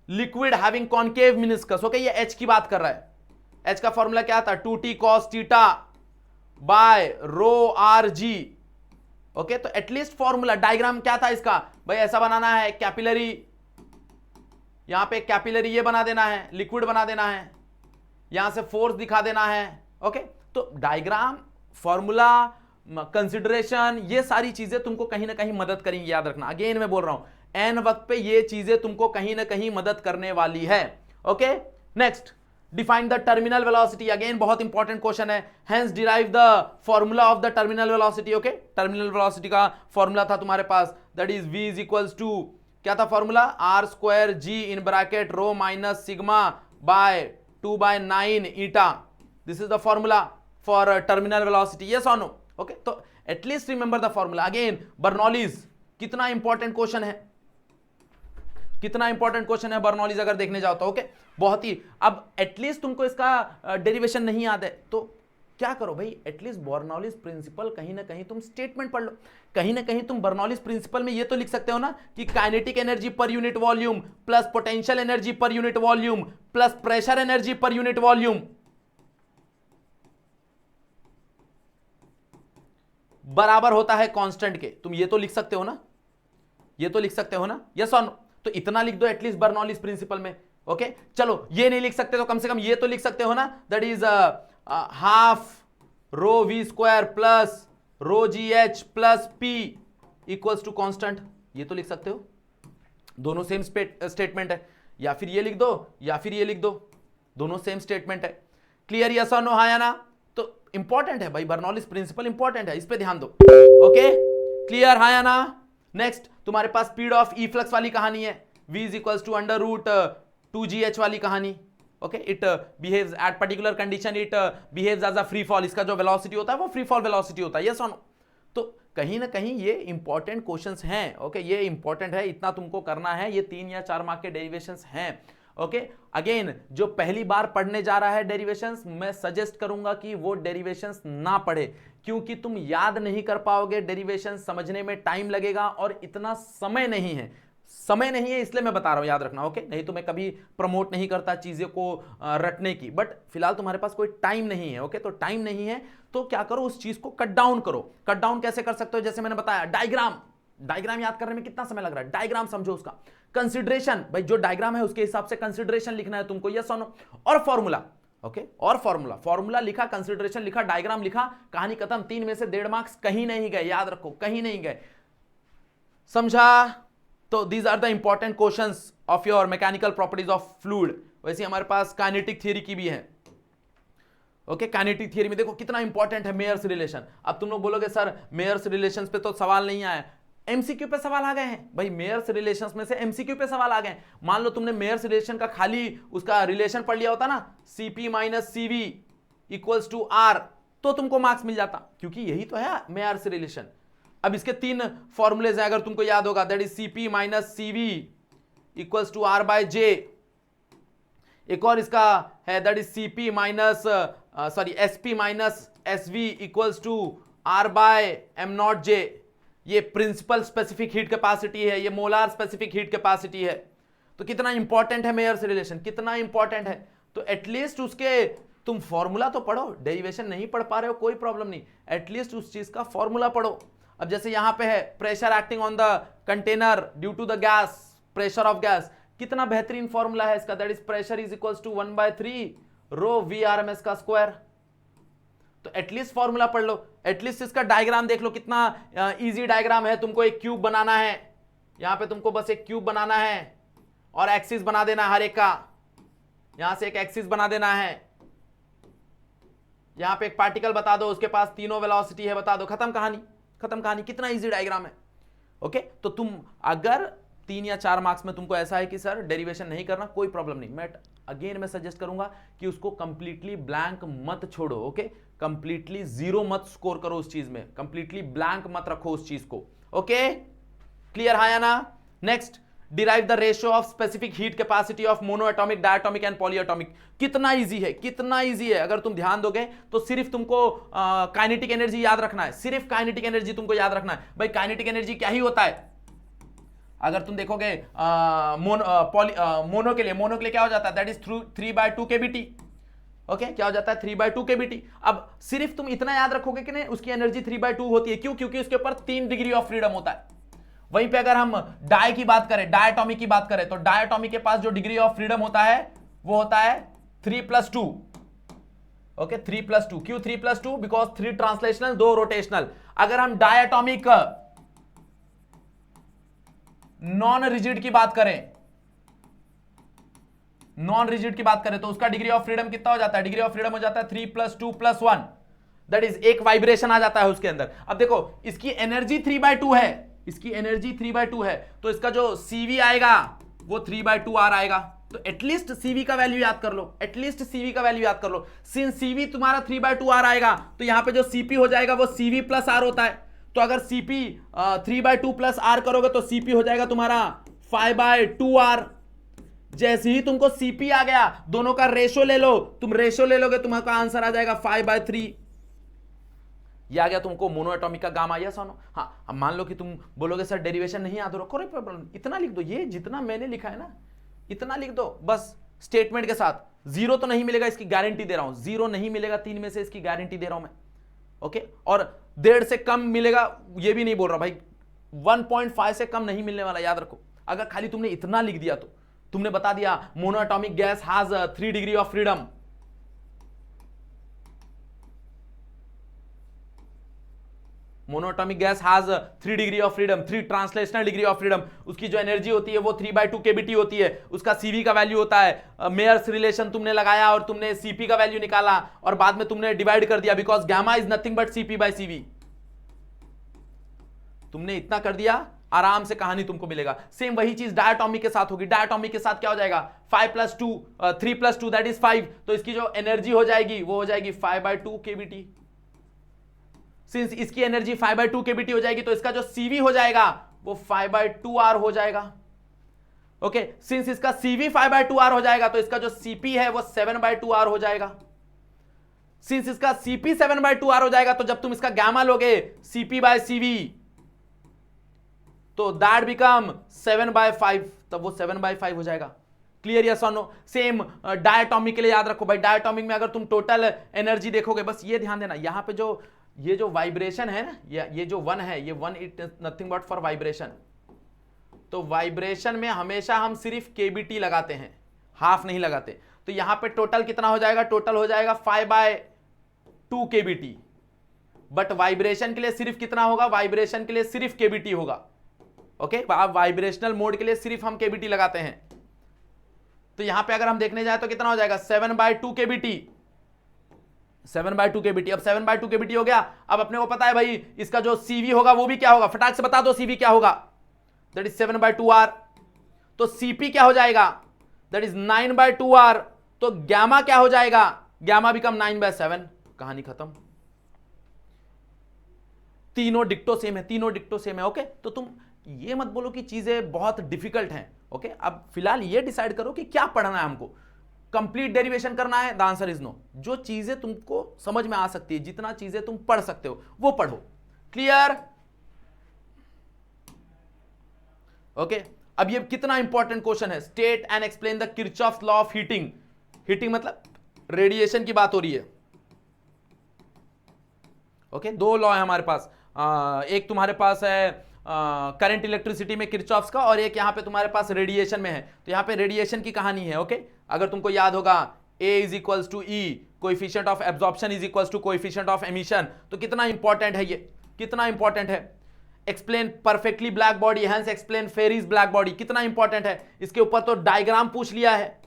liquid having concave meniscus. Okay, ये H की बात कर रहा है। H का फॉर्मूला क्या था? 2T cos theta by rho R G. Okay, तो एटलीस्ट फॉर्मूला, डायग्राम क्या था इसका भाई? ऐसा बनाना है, कैपिलरी, यहां पे कैपिलरी ये बना देना है, लिक्विड बना देना है, यहां से फोर्स दिखा देना है। ओके, तो डायग्राम, फॉर्मूला, कंसिडरेशन, ये सारी चीजें तुमको कहीं ना कहीं मदद करेंगी। याद रखना, अगेन मैं बोल रहा हूं, एन वक्त पे ये चीजें तुमको कहीं ना कहीं मदद करने वाली है। Okay, next, define the terminal velocity. Again बहुत इंपॉर्टेंट क्वेश्चन है। Hence derive the formula of the terminal velocity. Okay, terminal velocity का फॉर्मूला था तुम्हारे पास, that is v is equals to, क्या था formula? R square g in bracket rho minus sigma by 2/9 eta. This is the formula for terminal velocity. Yes और no? Okay, तो at least remember the formula. Again Bernoulli's, कितना important question है, कितना important question है Bernoulli's अगर देखने जाओ तो। ओके, बहुत ही। अब एटलीस्ट तुमको इसका डेरिवेशन नहीं याद है तो क्या करो भाई, एटलीस्ट बर्नौलीज प्रिंसिपल कहीं ना कहीं तुम स्टेटमेंट पढ़ लो। कहीं ना कहीं तुम बर्नौलीज प्रिंसिपल में ये तो लिख सकते हो ना कि kinetic energy per unit volume plus potential energy per unit volume plus pressure energy per unit volume बराबर होता है कांस्टेंट के। तुम ये तो लिख सकते हो ना, ये तो लिख सकते हो ना? यस और नो? तो इतना लिख दो एटलीस्ट बर्नौलीज प्रिंसिपल में। ओके, चलो ये नहीं लिख सकते तो कम से कम ये तो लिख सकते हो ना, that is half rho V square plus rho G H plus P equals to constant. ये तो लिख सकते हो, दोनों सेम स्टेटमेंट है। या फिर ये लिख दो या फिर ये लिख दो, दोनों सेम स्टेटमेंट है। क्लियर, यस और नो, हाँ या ना? तो इंपॉर्टेंट है भाई, बर्नौलीज प्रिंसिपल इंपॉर्टेंट है, इस पे ध्यान दो। ओके, क्लियर, हाँ या ना? नेक्स्ट, तुम्हारे पास स्पीड ऑफ ई फ्लक्स वाली कहानी है, v is equals to under root 2gh वाली कहानी। Okay, it behaves at particular condition, it behaves as a free fall. इसका जो वेलोसिटी होता है वो फ्री फॉल वेलोसिटी होता है। यस और नो? तो कहीं ना कहीं ये इंपॉर्टेंट क्वेश्चंस हैं। ओके, ये इंपॉर्टेंट है, इतना तुमको करना है, ये 3 या 4 मार्क के डेरिवेशंस हैं। ओके अगेन जो पहली बार पढ़ने जा रहा है डेरिवेशंस, मैं सजेस्ट करूंगा कि वो डेरिवेशंस ना पढ़े, क्योंकि तुम याद नहीं कर पाओगे, डेरिवेशंस समझने में टाइम लगेगा और इतना समय नहीं है, समय नहीं है इसलिए मैं बता रहा हूं, याद रखना। ओके नहीं तो मैं कभी प्रमोट नहीं करता चीजें को रटने की, बट फिलहाल तुम्हारे पास कोई टाइम नहीं है। ओके तो टाइम नहीं है तो क्या करो, उस चीज को कट डाउन करो। कट डाउन कैसे कर सकते हो, जैसे मैंने बताया डायग्राम, डायग्राम याद करने में कितना समय लग रहा है, डायग्राम समझो उसका। कंसिडरेशन, भाई जो डायग्राम है उसके हिसाब से कंसिडरेशन लिखना है तुमको, यस और नो। और फॉर्मूला, ओके और फॉर्मूला, फॉर्मूला लिखा, कंसिडरेशन लिखा, डायग्राम लिखा, कहानी खत्म। 3 में से 1.5 मार्क्स कहीं नहीं गए, याद रखो कहीं नहीं गए, समझा। तो these are the important questions of your mechanical properties of fluid. वैसे हमारे पास काइनेटिक थियरी की भी है। ओके काइनेटिक थियरी में देखो कितना इंपॉर्टेंट है मेयर्स रिलेशन। अब तुम लोग बोलोगे सर मेयर्स रिलेशंस पे तो सवाल नहीं आया, एमसीक्यू पे सवाल आ गए हैं भाई, मेयर्स रिलेशंस में से एमसीक्यू पे सवाल आ गए। मान लो तुमने मेयर्स रिलेशन का खाली उसका रिलेशन पढ़ लिया होता ना, CP minus CV equals to R, तो तुमको मार्क्स मिल जाता, क्योंकि यही तो है मेयर्स रिलेशन। अब इसके 3 फॉर्मूलेज हैं, अगर तुमको याद होगा, that is CP minus CV equals to R by J. एक और इसका है that is CP minus SP minus SV equals to R by M not J. ये प्रिंसिपल स्पेसिफिक हीट कैपेसिटी है, ये मोलार स्पेसिफिक हीट कैपेसिटी है। तो कितना इंपॉर्टेंट है मेयर्स रिलेशन, कितना इंपॉर्टेंट है। तो एटलीस्ट उसके तुम फॉर्मूला तो पढ़ो, डेरिवेशन नहीं पढ़ पा रहे हो कोई प्रॉब्लम नहीं, एटलीस्ट उस चीज का फॉर्मूला पढ़ो। अब जैसे यहां पे है pressure acting on the container due to the gas, pressure of gas, कितना बेहतरीन फॉर्मूला है इसका, that is pressure is equals to 1/3 rho V R M S का स्क्वायर। तो एटलीस्ट फॉर्मूला पढ़ लो, एटलीस्ट इसका डायग्राम देख लो, कितना इजी डायग्राम है। तुमको एक क्यूब बनाना है, यहां पे तुमको बस एक क्यूब बनाना है और एक्सिस बना देना है हर एक का, यहां से एक एक्सिस बना देना है, यहां पे एक पार्टिकल बता दो, उसके पास तीनों वेलोसिटी है बता दो, खत्म कहानी, खत्म कहानी। कितना इजी डायग्राम है। ओके तो तुम अगर 3 या 4 मार्क्स में तुमको ऐसा है कि सर डेरिवेशन नहीं करना, कोई प्रॉब्लम नहीं, मैं सजेस्ट करूंगा कि उसको कंप्लीटली ब्लैंक मत छोड़ो। ओके कंप्लीटली जीरो मत स्कोर करो उस चीज में, कंप्लीटली ब्लैंक मत रखो उस चीज को। ओके क्लियर है ना। Next, derive the ratio of specific heat capacity of mono atomic, diatomic and polyatomic. कितना इजी है, कितना इजी है। अगर तुम ध्यान दोगे तो सिर्फ तुमको काइनेटिक एनर्जी याद रखना है, सिर्फ काइनेटिक एनर्जी तुमको याद रखना है। भाई काइनेटिक एनर्जी क्या ही होता है, अगर तुम देखोगे मोनो के लिए क्या हो जाता है, दैट इज 3/2 kBT। ओके क्या हो जाता है 3/2 kBT। अब सिर्फ तुम इतना याद रखोगे कि नहीं उसकी एनर्जी 3/2 होती है, क्यों, क्योंकि उसके ऊपर 3 डिग्री ऑफ फ्रीडम होता है। वहीं पे अगर हम डाई की बात करें, डायटॉमिक की बात करें, तो डायटॉमिक के पास जो डिग्री ऑफ फ्रीडम होता है वो होता है 3+2। ओके 3+2, क्यों 3+2, बिकॉज 3 ट्रांसलेशनल 2 रोटेशनल। अगर हम डायटॉमिक नॉन रिजिड की बात करें, नॉन रिजिड की बात करें तो उसका डिग्री ऑफ फ्रीडम कितना हो जाता है, डिग्री ऑफ फ्रीडम हो जाता है 3+2+1, दैट इज एक वाइब्रेशन आ जाता है उसके अंदर। अब देखो इसकी एनर्जी 3/2 है, इसकी एनर्जी 3/2 है, तो इसका जो CV आएगा वो 3/2R आएगा। तो एटलीस्ट CV का वैल्यू याद कर लो, एटलीस्ट CV का वैल्यू याद कर लो। सिंस CV तुम्हारा 3/2R आएगा तो यहां पे जो CP हो जाएगा वो CV प्लस R होता है। तो अगर CP 3/2+R करोगे तो CP हो जाएगा तुम्हारा 5/2R। जैसे ही तुमको CP आ गया, दोनों का रेशो ले लो, तुम रेशो ले लोगे, तुम्हारा आंसर आ जाएगा 5/3। ये आ गया तुमको मोनो एटॉमिक का गामा, यस और नो। हाँ अब मान लो कि तुम बोलोगे सर डेरिवेशन नहीं याद हो रहा, कोई प्रॉब्लम, इतना लिख दो, ये जितना मैंने लिखा है ना इतना लिख दो बस, स्टेटमेंट के साथ। जीरो तो नहीं मिलेगा इसकी गारंटी दे रहा हूं, जीरो नहीं मिलेगा 3 में से, इसकी गारंटी दे रहा हूं मैं। ओके और 1.5 से कम मिलेगा ये भी नहीं बोल रहा भाई, 1.5 से कम नहीं मिलने वाला, याद रखो। अगर खाली तुमने इतना लिख दिया तो तुमने बता दिया mono atomic gas has 3 degree of freedom, monoatomic gas has 3 degree of freedom, 3 translational degree of freedom, उसकी जो एनर्जी होती है वो 3/2 kBT होती है, उसका CV का वैल्यू होता है, मेयर्स रिलेशन तुमने लगाया और तुमने CP का वैल्यू निकाला और बाद में तुमने डिवाइड कर दिया, because gamma is nothing but CP/CV। तुमने इतना कर दिया, आराम से कहानी तुमको मिलेगा। सेम वही चीज डायटॉमिक के साथ होगी, डायटॉमिक के साथ क्या हो जाएगा 3+2 दैट इज 5, तो इसकी जो एनर्जी हो जाएगी वो हो जाएगी 5/2 kBT। सिंस इसकी एनर्जी 5/2 kBT हो जाएगी तो इसका जो CV हो जाएगा वो 5/2R हो जाएगा। ओके सिंस इसका CV 5/2R हो जाएगा तो इसका जो CP है वो 7/2R हो जाएगा। सिंस इसका CP 7/2R हो जाएगा तो जब तुम इसका गामा लोगे CP/CV तो दैट बिकम 7/5, तब वो 7/5 हो जाएगा। क्लियर यस और नो? सेम डायटोमिक के लिए याद रखो भाई, डायटोमिक में अगर तुम टोटल एनर्जी देखोगे, बस ये ध्यान देना यहां पे जो ये जो वाइब्रेशन है ना, ये जो 1 है, ये 1 it nothing but for vibration. तो वाइब्रेशन में हमेशा हम सिर्फ KBT लगाते हैं, हाफ नहीं लगाते। तो यहां पे टोटल कितना हो जाएगा? टोटल हो जाएगा 5/2 KBT। बट वाइब्रेशन के लिए सिर्फ कितना होगा? वाइब्रेशन के लिए सिर्फ KBT होगा। ओके वाइब्रेशनल मोड के लिए सिर्फ हम KBT लगाते हैं। तो यहां पे अगर हम देखने जाए तो कितना हो जाएगा? 7/2 KBT। 7/2 KBT। अब 7/2 KBT हो गया। अब अपने को पता है भाई इसका जो CV होगा वो भी क्या होगा? फटाक से बता दो CV क्या होगा? That is 7/2R। तो CP क्या हो जाएगा? That is 9/2R। तो गैमा क्या हो जाएगा? Gamma become 9/7। कहानी खत्म। तीनों डिक्टो सेम है, तीनों डिक्टो सेम है। ओके तो तुम ये मत बोलो कि चीजें बहुत डिफिकल्ट हैं। ओके अब फिलहाल ये डिसाइड करो कि क्या पढ़ना है हमको। कंप्लीट डेरिवेशन करना है? The answer is no. जो चीजें तुमको समझ में आ सकती है, जितना चीजें तुम पढ़ सकते हो वो पढ़ो। क्लियर? ओके अब ये कितना इंपॉर्टेंट क्वेश्चन है। State and explain the Kirchhoff's law of heating. Heating मतलब रेडिएशन की बात हो रही है। ओके दो लॉ है हमारे पास। एक तुम्हारे पास है करंट इलेक्ट्रिसिटी में किरचॉफ्स का, और एक यहां पे तुम्हारे पास रेडिएशन में है। तो यहां पे रेडिएशन की कहानी है। ओके अगर तुमको याद होगा A is equals to E, coefficient of absorption is equals to coefficient of emission. तो कितना इंपॉर्टेंट है ये, कितना इंपॉर्टेंट है। Explain perfectly black body, hence explain Ferry's black body, कितना इंपॉर्टेंट है। इसके ऊपर तो डायग्राम पूछ लिया है,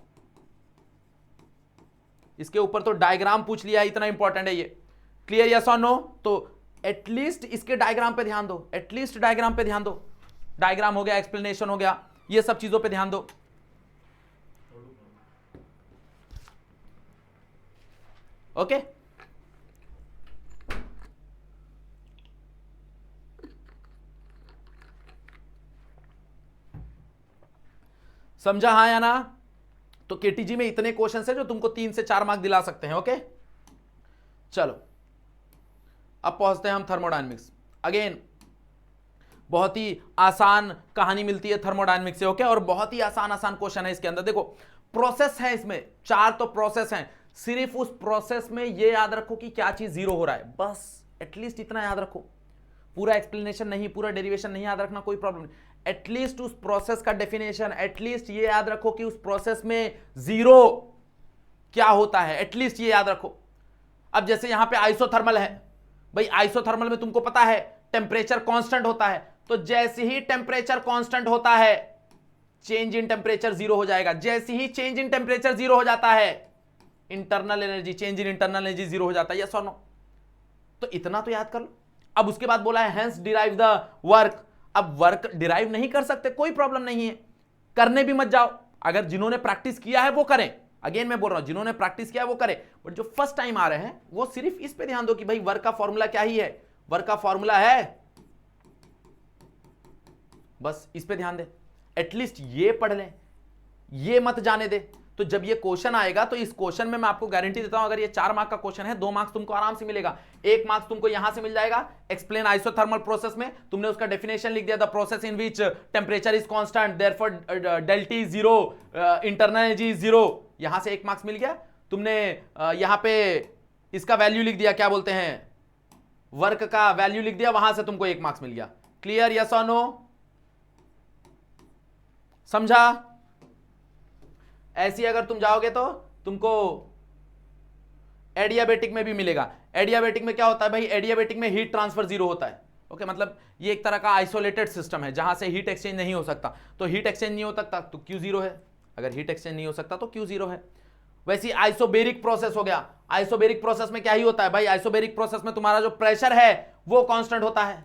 इसके ऊपर तो डायग्राम पूछ लिया है, इतना इंपॉर्टेंट है ये। क्लियर यस और नो? तो एटलीस्ट इसके डायग्राम पे ध्यान दो, एटलीस्ट डायग्राम पे ध्यान दो। डायग्राम हो गया, एक्सप्लेनेशन हो गया, ये सब चीजों पे ध्यान दो। ओके समझा हाँ या ना? तो केटीजी में इतने क्वेश्चन है जो तुमको 3 से 4 मार्क दिला सकते हैं। ओके चलो अब पहुंचते हैं हम थर्मोडायनेमिक्स। अगेन बहुत ही आसान कहानी मिलती है थर्मोडायनेमिक्स से। ओके और बहुत ही आसान आसान क्वेश्चन है इसके अंदर। देखो प्रोसेस है, इसमें 4 तो प्रोसेस हैं। सिर्फ उस प्रोसेस में ये याद रखो कि क्या चीज जीरो हो रहा है, बस एटलीस्ट इतना याद रखो। पूरा एक्सप्लेनेशन नहीं, पूरा डेरिवेशन नहीं याद रखना, कोई प्रॉब्लम नहीं। एटलीस्ट उस प्रोसेस का डेफिनेशन, एटलीस्ट ये याद रखो कि उस प्रोसेस में जीरो क्या होता है, एटलीस्ट ये याद रखो। अब जैसे यहां पे आइसोथर्मल है भाई, आइसोथर्मल में तुमको पता है टेम्परेचर कांस्टेंट होता है। तो जैसे ही टेम्परेचर कांस्टेंट होता है चेंज इन टेम्परेचर जीरो हो जाएगा। जैसे ही चेंज इन टेम्परेचर जीरो हो जाता है internal energy, change in internal energy zero हो जाता है। यस और नो? तो इतना तो याद कर लो। अब उसके बाद बोला है हेंस डिराइव द वर्क। अब वर्क डिराइव नहीं कर सकते, कोई प्रॉब्लम नहीं है, करने भी मत जाओ। अगर जिन्होंने प्रैक्टिस किया है वो करें। अगेन मैं बोल रहा हूं जिन्होंने प्रैक्टिस किया है वो करें, बट जो फर्स्ट टाइम आ रहे हैं वो सिर्फ इस पे ध्यान दो कि भाई वर्क का फॉर्मूला क्या ही है। वर्क का फॉर्मूला है, बस इस पे ध्यान दे। एटलीस्ट ये पढ़ लें, ये मत जाने दे। तो जब ये क्वेश्चन आएगा तो इस क्वेश्चन में मैं आपको गारंटी देता हूं, अगर ये 4 मार्क का क्वेश्चन है 2 मार्क्स तुमको आराम से मिलेगा। 1 मार्क्स तुमको यहां से मिल जाएगा एक्सप्लेन आइसोथर्मल प्रोसेस में, तुमने उसका डेफिनेशन लिख दिया, the process in which temperature is constant therefore del T zero, internal energy is zero. यहां से 1 मार्क्स मिल गया। तुमने यहां पे इसका वैल्यू लिख दिया, क्या बोलते हैं, वर्क का वैल्यू लिख दिया, वहां से तुमको 1 मार्क्स मिल गया। क्लियर यस और नो? समझा? ऐसी अगर तुम जाओगे तो तुमको एडियाबेटिक में भी मिलेगा। एडियाबेटिक में क्या होता है भाई, एडियाबेटिक में हीट ट्रांसफर जीरो होता है। ओके मतलब ये एक तरह का आइसोलेटेड सिस्टम है जहां से हीट एक्सचेंज नहीं हो सकता। तो हीट एक्सचेंज नहीं हो सकता तो क्यू जीरो है, अगर हीट एक्सचेंज नहीं हो सकता तो क्यू जीरो है। वैसे आइसोबेरिक प्रोसेस हो गया। आइसोबेरिक प्रोसेस में क्या ही होता है भाई, आइसोबेरिक प्रोसेस में तुम्हारा जो प्रेशर है वो कांस्टेंट होता है।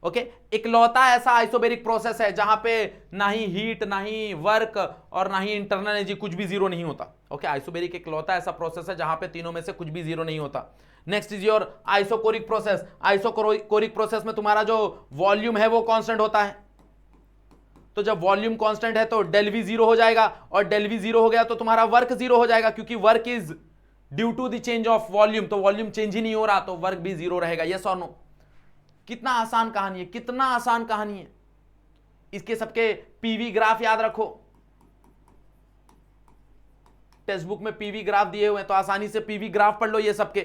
ओके इकलौता ऐसा आइसोबेरिक प्रोसेस है जहां पे ना ही हीट, ना ही वर्क और ना ही इंटरनल एनर्जी, कुछ भी जीरो नहीं होता। ओके आइसोबेरिक इकलौता ऐसा प्रोसेस है जहां पे तीनों में से कुछ भी जीरो नहीं होता। Next is your isochoric process. Isochoric process में तुम्हारा जो वॉल्यूम है वो कांस्टेंट होता है। तो जब वॉल्यूम कांस्टेंट है तो डेल वी जीरो हो जाएगा, और डेल वी जीरो हो गया तो तुम्हारा वर्क जीरो हो जाएगा, क्योंकि work is due to the change of volume, तो वॉल्यूम चेंज ही नहीं हो रहा तो वर्क भी जीरो रहेगा। यस और नो? कितना आसान कहानी है, कितना आसान कहानी है। इसके सबके पीवी ग्राफ याद रखो, टेक्स्ट बुक में पीवी ग्राफ दिए हुए हैं तो आसानी से पीवी ग्राफ पढ़ लो ये सबके।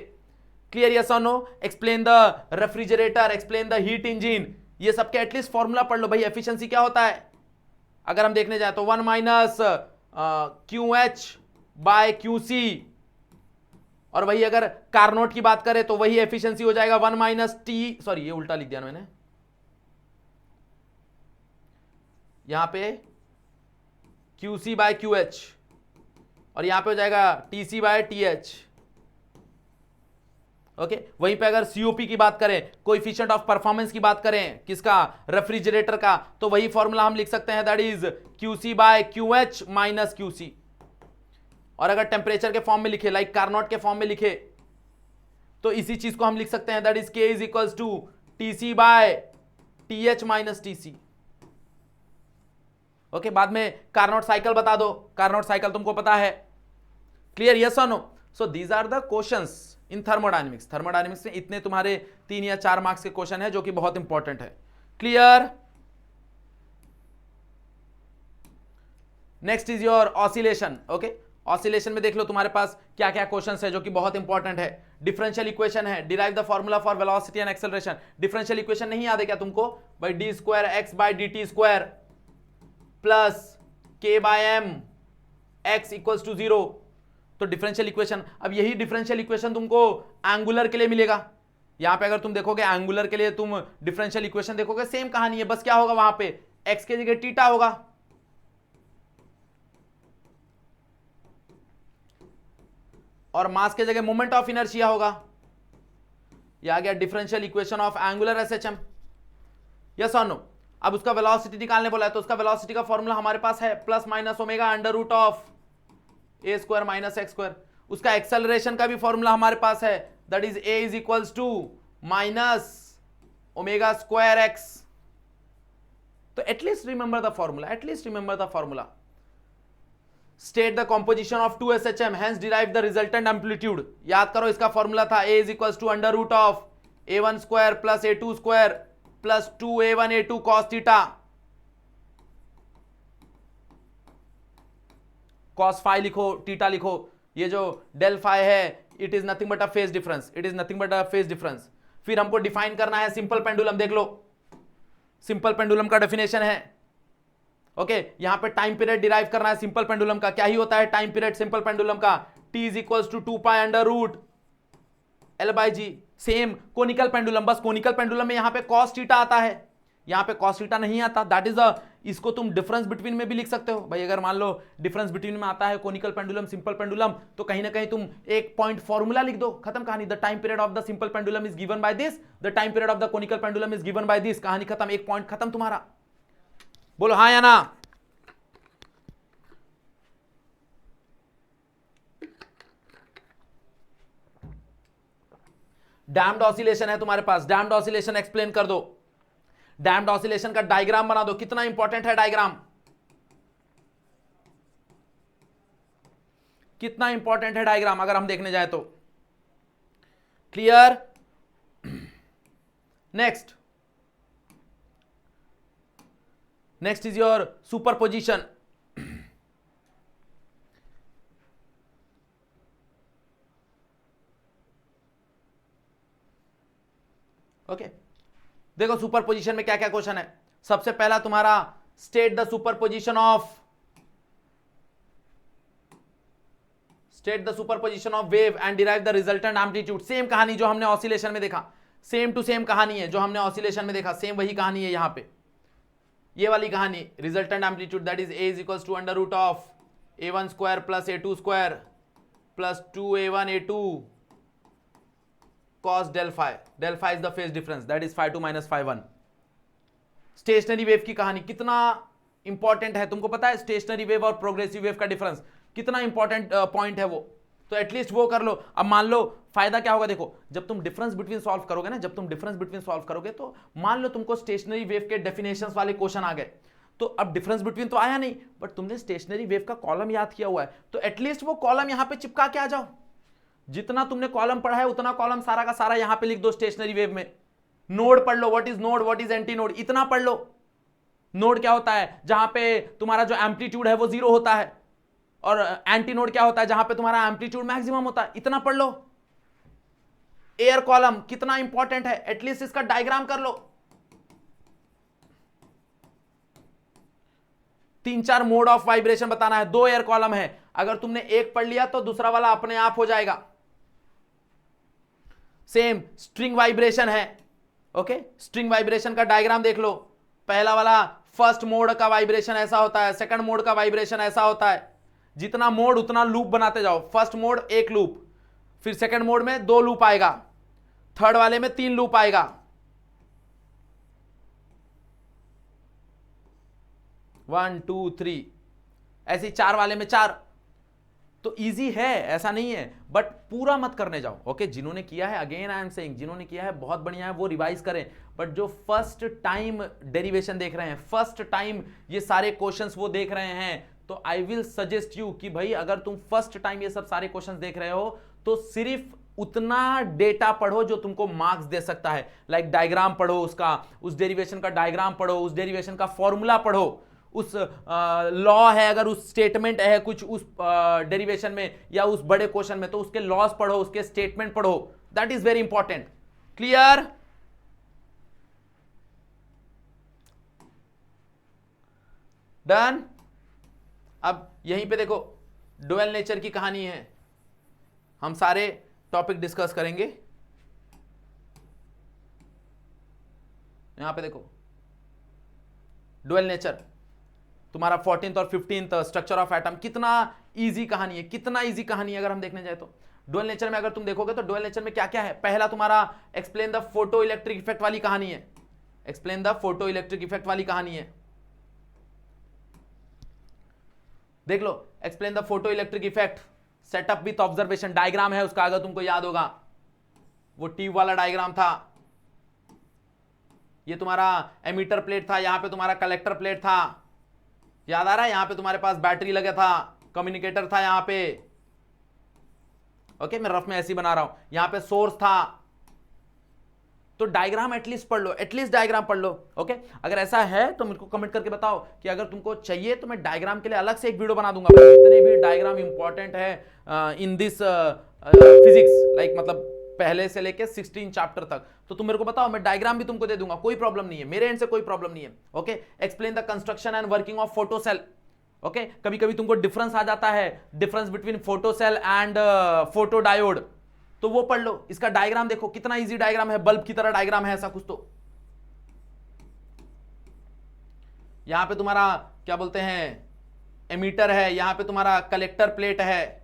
क्लियर? यस और no? Explain the refrigerator, explain the heat engine, ये सबके एटलीस्ट फॉर्मूला पढ़ लो भाई। एफिशिएंसी क्या होता है अगर हम देखने जाए तो 1 माइनस QH बाय QC, और वही अगर कार्नोट की बात करें तो वही एफिशिएंसी हो जाएगा 1 माइनस T, सॉरी ये उल्टा लिख दिया ना मैंने, यहां पे QC बाय QH, और यहां पे हो जाएगा TC बाय TH। ओके, वहीं पे अगर COP की बात करें, कोएफिशिएंट ऑफ परफॉर्मेंस की बात करें, किसका? रेफ्रिजरेटर का, तो वही फॉर्मूला हम लिख सकते हैं, that is QC by QH minus QC। और अगर टेम्परेचर के फॉर्म में लिखे, लाइक कार्नोट के फॉर्म में लिखे, तो इसी चीज को हम लिख सकते हैं, that is K is equals to TC by TH minus TC। Okay, बाद में कार्नोट साइकिल बता दो, कार्नोट साइकिल तुमको पता है। क्लियर? यस और no? So these are the questions in thermodynamics. Thermodynamics में इतने तुम्हारे 3 या 4 मार्क्स के क्वेश्चन है जो कि बहुत इंपॉर्टेंट है। Clear? Next is your oscillation. Okay, oscillation में देख लो तुम्हारे पास क्या क्या क्वेश्चंस है जो कि बहुत इंपॉर्टेंट है। डिफरेंशियल इक्वेशन है, derive the formula for velocity and acceleration. Differential equation नहीं याद है क्या तुमको? भाई D square X by D T square plus K by M X equals to 0। तो डिफरेंशियल इक्वेशन, अब यही डिफरेंशियल इक्वेशन तुमको एंगुलर के लिए मिलेगा। यहां पे अगर तुम देखोगे एंगुलर के लिए तुम डिफरेंशियल इक्वेशन देखोगे, सेम कहानी है, बस क्या होगा वहां पे एक्स के जगह थीटा होगा, और मास के जगह मोमेंट ऑफ इनर्शिया होगा। यह आ गया differential equation of angular SHM. Yes और नो? अब उसका वेलोसिटी निकालने बोला है, तो उसका वेलोसिटी का फॉर्मूला हमारे पास है plus minus omega under root of A square minus X square. उसका एक्सेलरेशन का भी फॉर्मूला हमारे पास है, that is A is equals to minus omega square X. तो at least remember the formula, at least remember the formula. State the composition of 2 SHM, hence derive the resultant amplitude. याद करो इसका फॉर्मूला था A is equals to under root of A1 square plus A2 square plus 2A1 A2 cos theta, cos phi लिखो, theta लिखो। ये जो del phi है, it is nothing but a phase difference, it is nothing but a phase difference. फिर हमको define करना है simple pendulum. देख लो सिंपल पेंडुलम का डेफिनेशन है। ओके, यहां पे टाइम पीरियड डिराइव करना है सिंपल पेंडुलम का। क्या ही होता है टाइम पीरियड सिंपल पेंडुलम का? T is equals to 2 pi under root L by G. Same conical pendulum, बस कोनिकल पेंडुलम में यहां पे cos थीटा आता है, यहां पे cos थीटा नहीं आता। दैट इज इसको तुम डिफरेंस बिटवीन में भी लिख सकते हो भाई। अगर मान लो डिफरेंस बिटवीन में आता है कोनिकल पेंडुलम सिंपल पेंडुलम, तो कहीं ना कहीं तुम एक पॉइंट फॉर्मूला लिख दो, खत्म कहानी। The time period of the simple pendulum is given by this, the time period of the conical pendulum is given by this, कहानी खत्म, एक पॉइंट खत्म तुम्हारा। बोलो हाँ या ना? डैम्ड ऑसिलेशन है तुम्हारे पास, डैम्ड ऑसिलेशन एक्सप्लेन कर दो। डैम्ड ऑसिलेशन का डायग्राम बना दो। कितना इंपॉर्टेंट है डायग्राम, कितना इंपॉर्टेंट है डायग्राम अगर हम देखने जाए तो। Clear? Next, next is your superposition. Okay, देखो सुपरपोजिशन में क्या क्या क्वेश्चन है। सबसे पहला तुम्हारा state the superposition of, state the superposition of wave and derive the resultant amplitude. Same कहानी जो हमने ऑसिलेशन में देखा, सेम टू सेम कहानी है जो हमने ऑसिलेशन में देखा, सेम वही कहानी है यहां पे। ये वाली कहानी resultant amplitude that is A is equals to under root of A1 square plus A2 square plus 2A1 A2 cos del phi is the phase difference, that is phi 2 minus phi 1। Stationary wave की कहानी कितना important है तुमको पता है? Stationary wave और progressive wave का difference कितना इंपॉर्टेंट पॉइंट है वो, तो एटलीस्ट वो कर लो। अब मान लो फायदा क्या होगा, देखो जब तुम डिफरेंस बिटवीन सॉल्व करोगे ना, जब तुम डिफरेंस बिटवीन सॉल्व करोगे तो मान लो तुमको स्टेशनरी वेव के डेफिनेशंस वाले क्वेश्चन आ गए, तो अब डिफरेंस बिटवीन तो आया नहीं, बट तुमने स्टेशनरी वेव का कॉलम याद किया हुआ है, तो एटलीस्ट वो कॉलम यहां पे चिपका के आ जाओ। जितना तुमने कॉलम पढ़ा है उतना कॉलम सारा का सारा यहां पे लिख दो स्टेशनरी वेव में। नोड पढ़ लो, what is node, what is antinode, इतना पढ़ लो। नोड क्या होता है, जहां पे तुम्हारा जो एम्पलीट्यूड है वो 0 होता है, और एंटी नोड क्या होता है, जहां पे तुम्हारा एम्पलीट्यूड मैक्सिमम होता है। इतना पढ़ लो। एयर कॉलम कितना इंपॉर्टेंट है, एटलीस्ट इसका डायग्राम कर लो। 3-4 मोड ऑफ वाइब्रेशन बताना है। 2 एयर कॉलम है, अगर तुमने एक पढ़ लिया तो दूसरा वाला अपने आप हो जाएगा। सेम स्ट्रिंग वाइब्रेशन है, ओके, स्ट्रिंग वाइब्रेशन का डायग्राम देख लो। पहला वाला फर्स्ट मोड का वाइब्रेशन ऐसा होता है, सेकंड मोड का वाइब्रेशन ऐसा होता है। जितना मोड उतना लूप बनाते जाओ। फर्स्ट मोड 1 लूप, फिर सेकंड मोड में 2 लूप आएगा, थर्ड वाले में 3 लूप आएगा। वन टू थ्री, ऐसे 4 वाले में 4। तो इजी है, ऐसा नहीं है, बट पूरा मत करने जाओ। ओके, जिन्होंने किया है, अगेन आई एम सेइंग, जिन्होंने किया है बहुत बढ़िया है, वो रिवाइज करें। बट जो फर्स्ट टाइम डेरिवेशन देख रहे हैं, फर्स्ट टाइम ये सारे क्वेश्चंस वो देख रहे हैं, तो आई विल सजेस्ट यू कि भाई अगर तुम फर्स्ट टाइम ये सब सारे क्वेश्चंस देख रहे हो तो सिर्फ उतना डेटा पढ़ो जो तुमको मार्क्स दे सकता है। लाइक डायग्राम पढ़ो उसका, उस डेरिवेशन का डायग्राम पढ़ो, उस डेरिवेशन का फॉर्मूला पढ़ो, उस लॉ है, अगर उस स्टेटमेंट है कुछ उस डेरिवेशन में या उस बड़े क्वेश्चन में, तो उसके लॉस पढ़ो, उसके स्टेटमेंट पढ़ो। That is very important. Clear? Done? अब यहीं पे देखो, डुअल नेचर की कहानी है, हम सारे टॉपिक डिस्कस करेंगे। यहां पे देखो, डुअल नेचर तुम्हारा 14th और 15th स्ट्रक्चर ऑफ एटम, कितना इजी कहानी है, कितना इजी कहानी है अगर हम देखने जाए तो। डुअल नेचर में अगर तुम देखोगे तो डुअल नेचर में क्या क्या है, पहला तुम्हारा explain the photoelectric effect वाली कहानी है। Explain the photoelectric effect वाली कहानी है, देख लो। Explain the photoelectric effect, setup with observation, diagram है उसका, अगर तुमको याद होगा वो ट्यूब वाला डायग्राम था। ये तुम्हारा एमीटर प्लेट था, यहां पे तुम्हारा कलेक्टर प्लेट था, याद आ रहा है? यहां पे तुम्हारे पास बैटरी लगा था, कम्युनिकेटर था यहां पे। ओके, मैं रफ में ऐसे ही बना रहा हूं। यहां पे सोर्स था, तो डायग्राम एटलीस्ट पढ़ लो, एटलीस्ट डायग्राम पढ़ लो। ओके, अगर ऐसा है तो मुझको कमेंट करके बताओ कि अगर तुमको चाहिए तो मैं डायग्राम के लिए अलग से एक वीडियो बना दूंगा। जितने भी डायग्राम इंपॉर्टेंट है इन दिस फिजिक्स, लाइक मतलब पहले से लेके 16 चैप्टर तक, तो तुम मेरे को बताओ, मैं डायग्राम भी तुमको दे दूंगा, कोई प्रॉब्लम नहीं है, मेरे एंड से कोई प्रॉब्लम नहीं है। Okay, explain the construction and working of photocell. Okay, कभी कभी तुमको डिफरेंस आ जाता है, difference between photocell and photodiode, तो वो पढ़ लो। इसका डायग्राम देखो, कितना इजी डायग्राम है, बल्ब की तरह डायग्राम है ऐसा कुछ। तो यहां पे तुम्हारा क्या बोलते हैं, एमीटर है, यहां पे तुम्हारा कलेक्टर प्लेट है,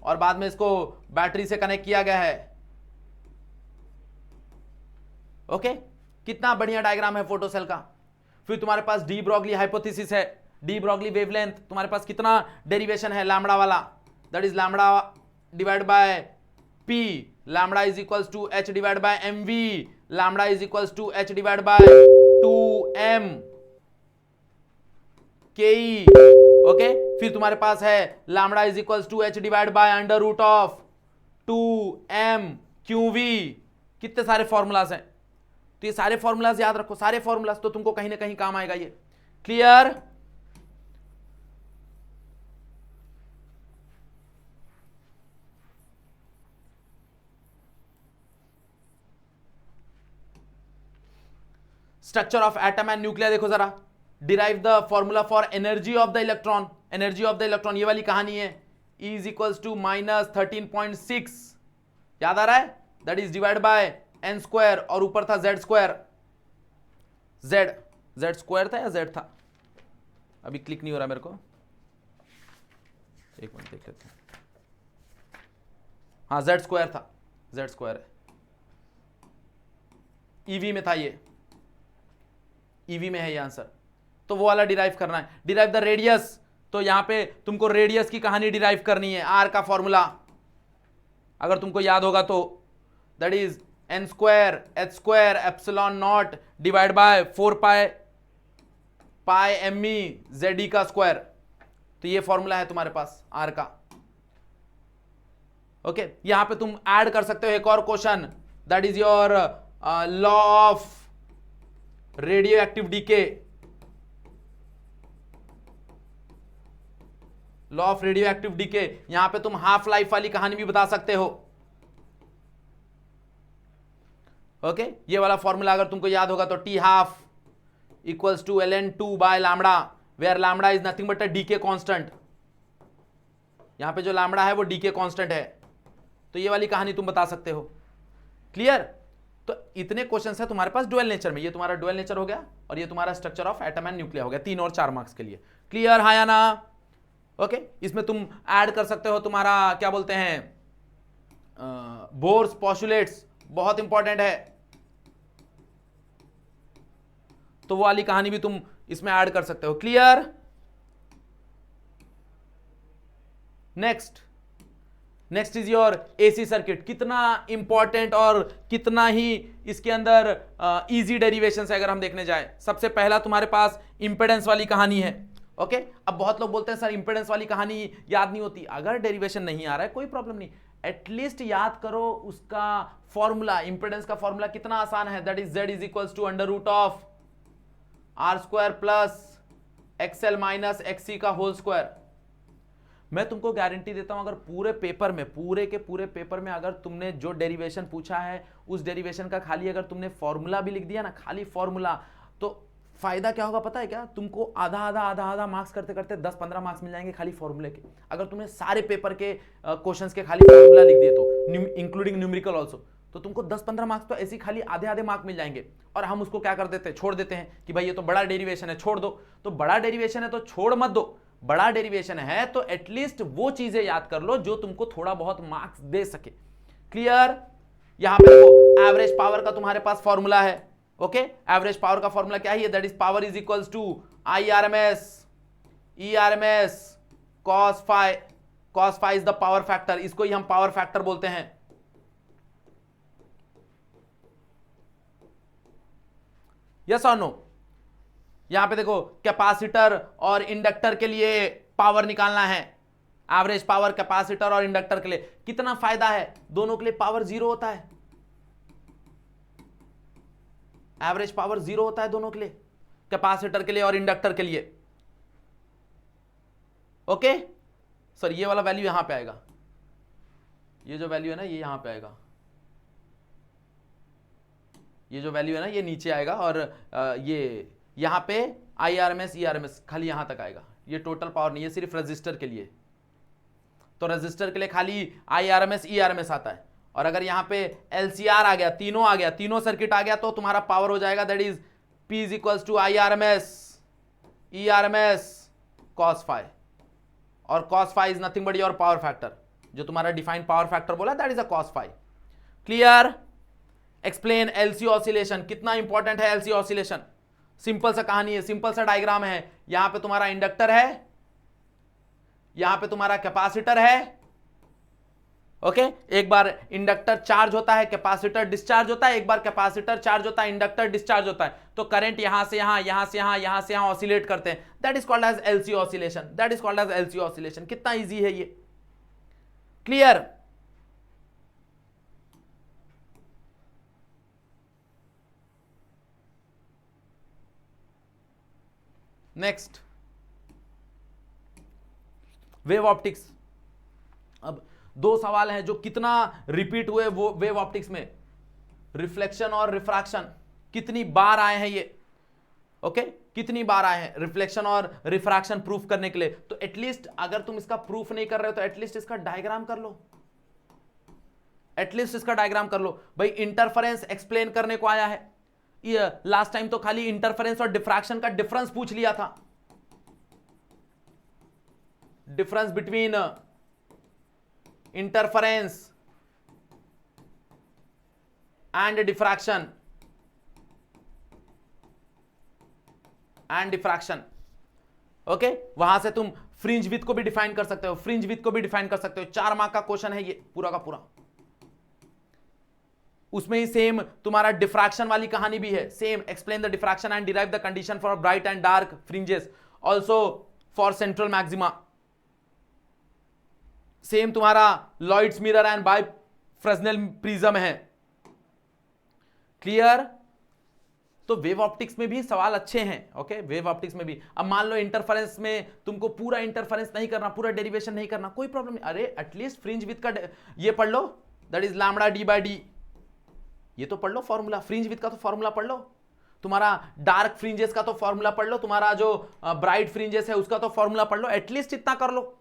और बाद में इसको बैटरी से कनेक्ट किया गया है। ओके, कितना बढ़िया डायग्राम है फोटो सेल का। फिर तुम्हारे पास डी ब्रॉगली हाइपोथेसिस है, डी ब्रॉगली वेवलेंथ, तुम्हारे पास कितना डेरिवेशन है लैम्बडा वाला, that is lambda divide by P, lambda is equals to h divided by mv, lambda is equals to h divided by 2m ke। Okay, फिर तुम्हारे पास है lambda is equals to h divided by under root of 2m qv। कितने सारे formulas हैं, तो ये सारे formulas याद रखो, सारे फॉर्मूलाज तो तुमको कहीं ना कहीं काम आएगा ये। Clear? Structure of atom and nuclear देखो जरा। Derive the formula for energy of the electron, energy of the electron ये वाली कहानी है, E इज इक्वल्स टू -13.6, याद आ रहा है? That is divide by n square, और ऊपर था z स्क्वायर। z स्क्वायर था या z था, अभी क्लिक नहीं हो रहा मेरे को, एक मिनट देख लेते हैं। हाँ, z स्क्वायर था, z स्क्वायर है, ईवी में था, ये ईवी में है ये आंसर, तो वो वाला डिराइव करना है। डिराइव द रेडियस, तो यहां पे तुमको रेडियस की कहानी डिराइव करनी है, आर का फॉर्मूला अगर तुमको याद होगा तो, that is n square h square epsilon not divide by 4 pi pi M E Z E का स्क्वायर। तो ये फॉर्मूला है तुम्हारे पास आर का। ओके, यहां पे तुम ऐड कर सकते हो एक और question, that is your law of radioactive decay. Law of radioactive decay, यहां पे तुम हाफ लाइफ वाली कहानी भी बता सकते हो। ओके, ये वाला फॉर्मूला अगर तुमको याद होगा तो T half equals to ln2 by lambda, where lambda is nothing but a decay constant. यहां पे जो लैम्बडा है वो डीके कांस्टेंट है। तो ये वाली कहानी तुम बता सकते हो। क्लियर? तो इतने क्वेश्चंस है तुम्हारे पास डुअल नेचर में। ये तुम्हारा डुअल नेचर हो गया और ये तुम्हारा structure of atom and nuclear हो गया, 3 और 4 मार्क्स के लिए। क्लियर है या ना? ओके, इसमें तुम ऐड कर सकते हो तुम्हारा क्या बोलते हैं, बोर्स पोस्टुलेट्स, बहुत इंपॉर्टेंट है। तो वो वाली कहानी भी तुम इसमें ऐड कर सकते हो। Clear? Next is your AC circuit. कितना इंपॉर्टेंट और कितना ही इसके अंदर इजी डेरिवेशन है अगर हम देखने जाए। सबसे पहला तुम्हारे पास इंपेडेंस वाली कहानी है। ओके, अब बहुत लोग बोलते हैं सर इंपेडेंस वाली कहानी याद नहीं होती। अगर डेरिवेशन नहीं आ रहा है कोई प्रॉब्लम नहीं, एटलीस्ट याद करो उसका फॉर्मूला। इंपेडेंस का फॉर्मूला कितना आसान है, that is Z is equals to under root of R square plus XL minus XC का होल स्क्वायर। मैं तुमको गारंटी देता हूं, अगर पूरे पेपर में, पूरे के पूरे पेपर में अगर तुमने जो डेरिवेशन पूछा है उस डेरिवेशन का खाली अगर तुमने फॉर्मूला भी लिख दिया ना, खाली फॉर्मूला, तो फायदा क्या होगा पता है क्या? तुमको आधा मार्क्स करते करते 10-15 मार्क्स मिल जाएंगे खाली फॉर्मूले के। अगर तुमने सारे पेपर के क्वेश्चंस के खाली फॉर्मूला लिख दिए तो, इंक्लूडिंग न्यूमेरिकल ऑल्सो, तो तुमको 10-15 मार्क्स तो ऐसे ही खाली आधे मार्क्स मिल जाएंगे। और हम उसको क्या कर देते हैं, छोड़ देते हैं कि भाई ये तो बड़ा डेरिवेशन है, छोड़ दो। तो बड़ा डेरिवेशन है तो छोड़ मत दो, बड़ा डेरिवेशन है तो एटलीस्ट वो चीजें याद कर लो जो तुमको थोड़ा बहुत मार्क्स दे सके। क्लियर? यहां पे देखो एवरेज पावर का तुम्हारे पास फॉर्मूला है। ओके, एवरेज पावर का फॉर्मूला क्या है? That is power is equals to IRMS ERMS cos phi। cos phi is the power factor, इसको ही हम पावर फैक्टर बोलते हैं। यस और नो? यहां पे देखो कैपेसिटर और इंडक्टर के लिए पावर निकालना है। एवरेज पावर कैपेसिटर और इंडक्टर के लिए कितना फायदा है, दोनों के लिए पावर 0 होता है। एवरेज पावर 0 होता है दोनों के लिए, कैपेसिटर के लिए और इंडक्टर के लिए। ओके सर, ये वाला वैल्यू यहां पे आएगा, ये जो वैल्यू है ना ये यहां पे आएगा, ये जो वैल्यू है ना ये नीचे आएगा और ये यहां पे IRMS ERMS खाली यहां तक आएगा। ये टोटल पावर नहीं है, सिर्फ रजिस्टर के लिए। तो रजिस्टर के लिए खाली IRMS ERMS आता है। और अगर यहां पे LCR आ गया, तीनों आ गया, तीनों सर्किट आ गया, तो तुम्हारा पावर हो जाएगा that is P is equals to IRMS ERMS cos phi। और cos phi is nothing but your power factor, जो तुम्हारा डिफाइंड पावर फैक्टर बोला that is a cos phi। Clear? Explain LC oscillation. कितना important है LC oscillation? Simple सा कहानी है, simple सा डायग्राम है। यहां पे तुम्हारा इंडक्टर है, यहां पे तुम्हारा कैपेसिटर है। ओके, एक बार इंडक्टर चार्ज होता है, कैपेसिटर डिस्चार्ज होता है, एक बार कैपेसिटर चार्ज होता है, इंडक्टर डिस्चार्ज होता है। तो करंट यहां से यहां, यहां से यहां, यहां से यहां ऑसिलेट करते हैं। That is called as LC oscillation. That is called as LC oscillation. कितना इजी है ये। क्लियर? Next, wave optics. अब 2 सवाल हैं जो कितना रिपीट हुए वो वेव ऑप्टिक्स में, रिफ्लेक्शन और रिफ्रैक्शन। कितनी बार आए हैं ये? ओके, कितनी बार आए हैं रिफ्लेक्शन और रिफ्रैक्शन प्रूफ करने के लिए? तो एटलीस्ट अगर तुम इसका प्रूफ नहीं कर रहे हो तो एटलीस्ट इसका डायग्राम कर लो, एटलीस्ट इसका डायग्राम कर लो। भाई इंटरफेरेंस एक्सप्लेन करने को आया है। ये लास्ट टाइम तो खाली इंटरफेरेंस और डिफ्रैक्शन का डिफरेंस पूछ लिया था, difference between interference and diffraction and diffraction. Okay, वहां से तुम फ्रिंज विड्थ को भी डिफाइन कर सकते हो, फ्रिंज विड्थ को भी डिफाइन कर सकते हो। 4 मार्क का क्वेश्चन है ये पूरा का पूरा। उसमें ही सेम तुम्हारा डिफ्रैक्शन वाली कहानी भी है, same explain the diffraction and derive the condition for bright and dark fringes, also for central maxima. Same तुम्हारा Lloyd's mirror and by Fresnel prism है। क्लियर? तो वेव ऑप्टिक्स में भी सवाल अच्छे हैं। ओके, वेव ऑप्टिक्स में भी। अब मान लो इंटरफेरेंस में तुमको पूरा इंटरफेरेंस नहीं करना, पूरा डेरिवेशन नहीं करना, कोई प्रॉब्लम नहीं। अरे एटलीस्ट फ्रिंज विथ का ये पढ़ लो, that is lambda D by D, ये तो पढ़ लो फॉर्मूला। फ्रिंज विथ का तो फॉर्मूला पढ़ लो, तुम्हारा डार्क फ्रिंजेस का तो फॉर्मूला पढ़ लो, तुम्हारा जो ब्राइट फ्रिंजेस है उसका तो फॉर्मूला पढ़ लो, एटलीस्ट इतना कर लो,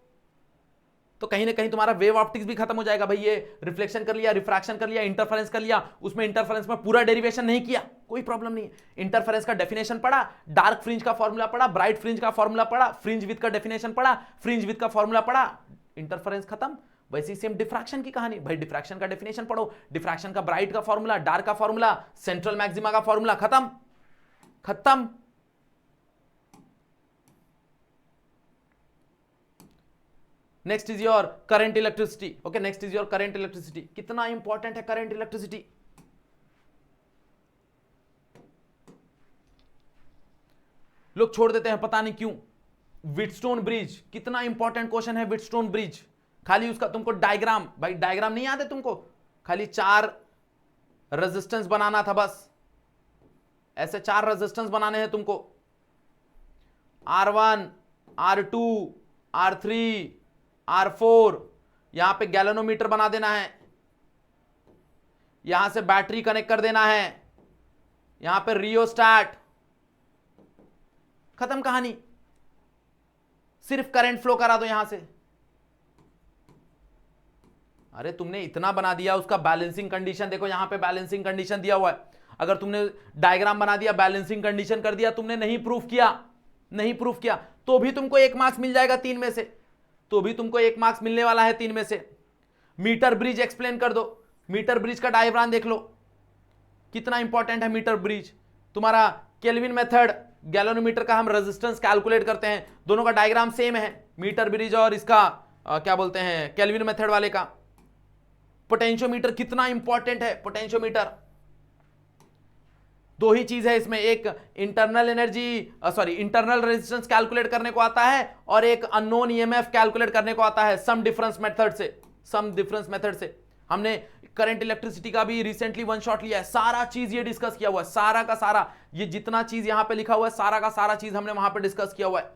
तो कहीं ना कहीं तुम्हारा वेव ऑप्टिक्स भी खत्म हो जाएगा। भाई ये रिफ्लेक्शन कर लिया, रिफ्रैक्शन कर लिया, इंटरफेरेंस कर लिया, उसमें इंटरफेरेंस में पूरा डेरिवेशन नहीं किया, कोई प्रॉब्लम नहीं है। इंटरफेरेंस का डेफिनेशन पढ़ा, डार्क फ्रिंज का फॉर्मूला पढ़ा, ब्राइट फ्रिंज का फॉर्मूला पढ़ा, फ्रिंज विथ का डेफिनेशन पढ़ा, फ्रिंज विथ का फॉर्मूला पढ़ा, इंटरफेरेंस खत्म। वैसे ही सेम डिफ्रैक्शन की कहानी, भाई डिफ्रैक्शन का डेफिनेशन पढ़ो, डिफ्रैक्शन का ब्राइट का फॉर्मूला, डार्क का फॉर्मूला, सेंट्रल मैक्सिमा का फॉर्मूला, खत्म खत्म। Next is your current electricity. Okay, next is your current electricity. कितना इंपॉर्टेंट है करंट इलेक्ट्रिसिटी। लोग छोड़ देते हैं पता नहीं क्यों। व्हीटस्टोन ब्रिज, कितना इंपॉर्टेंट क्वेश्चन है व्हीटस्टोन ब्रिज। खाली उसका तुमको डायग्राम, भाई डायग्राम नहीं याद है तुमको, खाली 4 रेजिस्टेंस बनाना था बस, ऐसे 4 रेजिस्टेंस बनाने हैं तुमको, R1, R2, R3, R4, यहां पे गैल्वेनोमीटर बना देना है, यहां से बैटरी कनेक्ट कर देना है, यहां पे रियोस्टैट, खत्म कहानी। सिर्फ करंट फ्लो करा दो यहां से। अरे तुमने इतना बना दिया, उसका बैलेंसिंग कंडीशन देखो, यहां पे बैलेंसिंग कंडीशन दिया हुआ है। अगर तुमने डायग्राम बना दिया, बैलेंसिंग कंडीशन कर दिया, तुमने नहीं प्रूफ किया, नहीं प्रूफ किया, तो भी तुमको 1 मार्क्स मिल जाएगा 3 में से, तो भी तुमको 1 मार्क्स मिलने वाला है 3 में से। मीटर ब्रिज एक्सप्लेन कर दो, मीटर ब्रिज का डायग्राम देख लो, कितना इंपॉर्टेंट है मीटर ब्रिज। तुम्हारा केल्विन मेथड, गैल्वेनोमीटर का हम रेजिस्टेंस कैलकुलेट करते हैं, दोनों का डायग्राम सेम है, मीटर ब्रिज और इसका क्या बोलते हैं केल्विन मेथड वाले का। पोटेंशियोमीटर कितना इंपॉर्टेंट है, पोटेंशियोमीटर। 2 ही चीज है इसमें, एक internal energy internal resistance calculate करने को आता है, और एक अननोन ईएमएफ कैलकुलेट करने को आता है, सम डिफरेंस मेथड से, सम डिफरेंस मेथड से। हमने करंट इलेक्ट्रिसिटी का भी रिसेंटली 1 शॉट लिया है, सारा चीज ये डिस्कस किया हुआ है, सारा का सारा, ये जितना चीज यहां पे लिखा हुआ है सारा का सारा चीज हमने वहां पे डिस्कस किया हुआ है।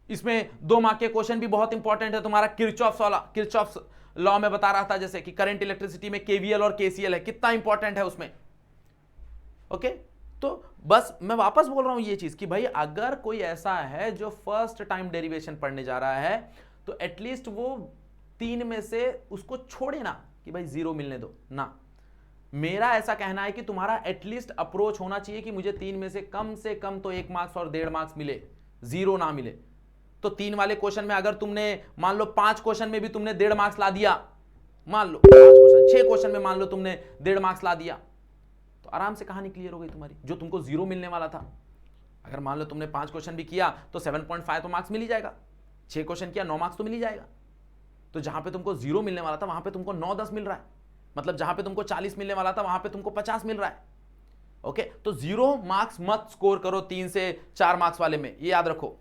इसमें 2 मार्क के क्वेश्चन भी बहुत इंपॉर्टेंट है तुम्हारा, किरचॉफ्स वाला, किरचॉफ्स लॉ में बता रहा था जैसे कि करंट इलेक्ट्रिसिटी में केवीएल और केसीएल है, कितना इंपॉर्टेंट है उसमें। ओके, तो बस मैं वापस बोल रहा हूं ये चीज कि भाई अगर कोई ऐसा है जो फर्स्ट टाइम डेरिवेशन पढ़ने जा रहा है, तो एटलीस्ट वो 3 में से उसको छोड़े ना कि भाई 0 मिलने दो ना। मेरा ऐसा कहना है कि तुम्हारा एटलीस्ट अप्रोच होना चाहिए कि मुझे 3 में से कम तो 1 मार्क्स और 1.5 मार्क्स मिले, 0 ना मिले। तो 3 वाले क्वेश्चन में अगर तुमने मान लो 5 क्वेश्चन में भी तुमने 1.5 मार्क्स ला दिया, मान लो 5 क्वेश्चन, 6 क्वेश्चन में मान लो तुमने 1.5 मार्क्स ला दिया, तो आराम से कहानी क्लियर हो गई तुम्हारी, जो तुमको 0 मिलने वाला था। अगर मान लो तुमने 5 क्वेश्चन भी किया तो 7.5 तो मार्क्स मिल ही जाएगा, 6 क्वेश्चन किया 9 मार्क्स तो मिल ही जाएगा। तो जहां पे तुमको 0 मिलने वाला था वहां पे तुमको 9-10 मिल रहा है, मतलब जहां पे तुमको 40 मिलने वाला था वहां पे तुमको 50 मिल रहा है। ओके, तो 0 मार्क्स मत स्कोर करो 3 से 4 मार्क्स वाले में, ये याद रखो।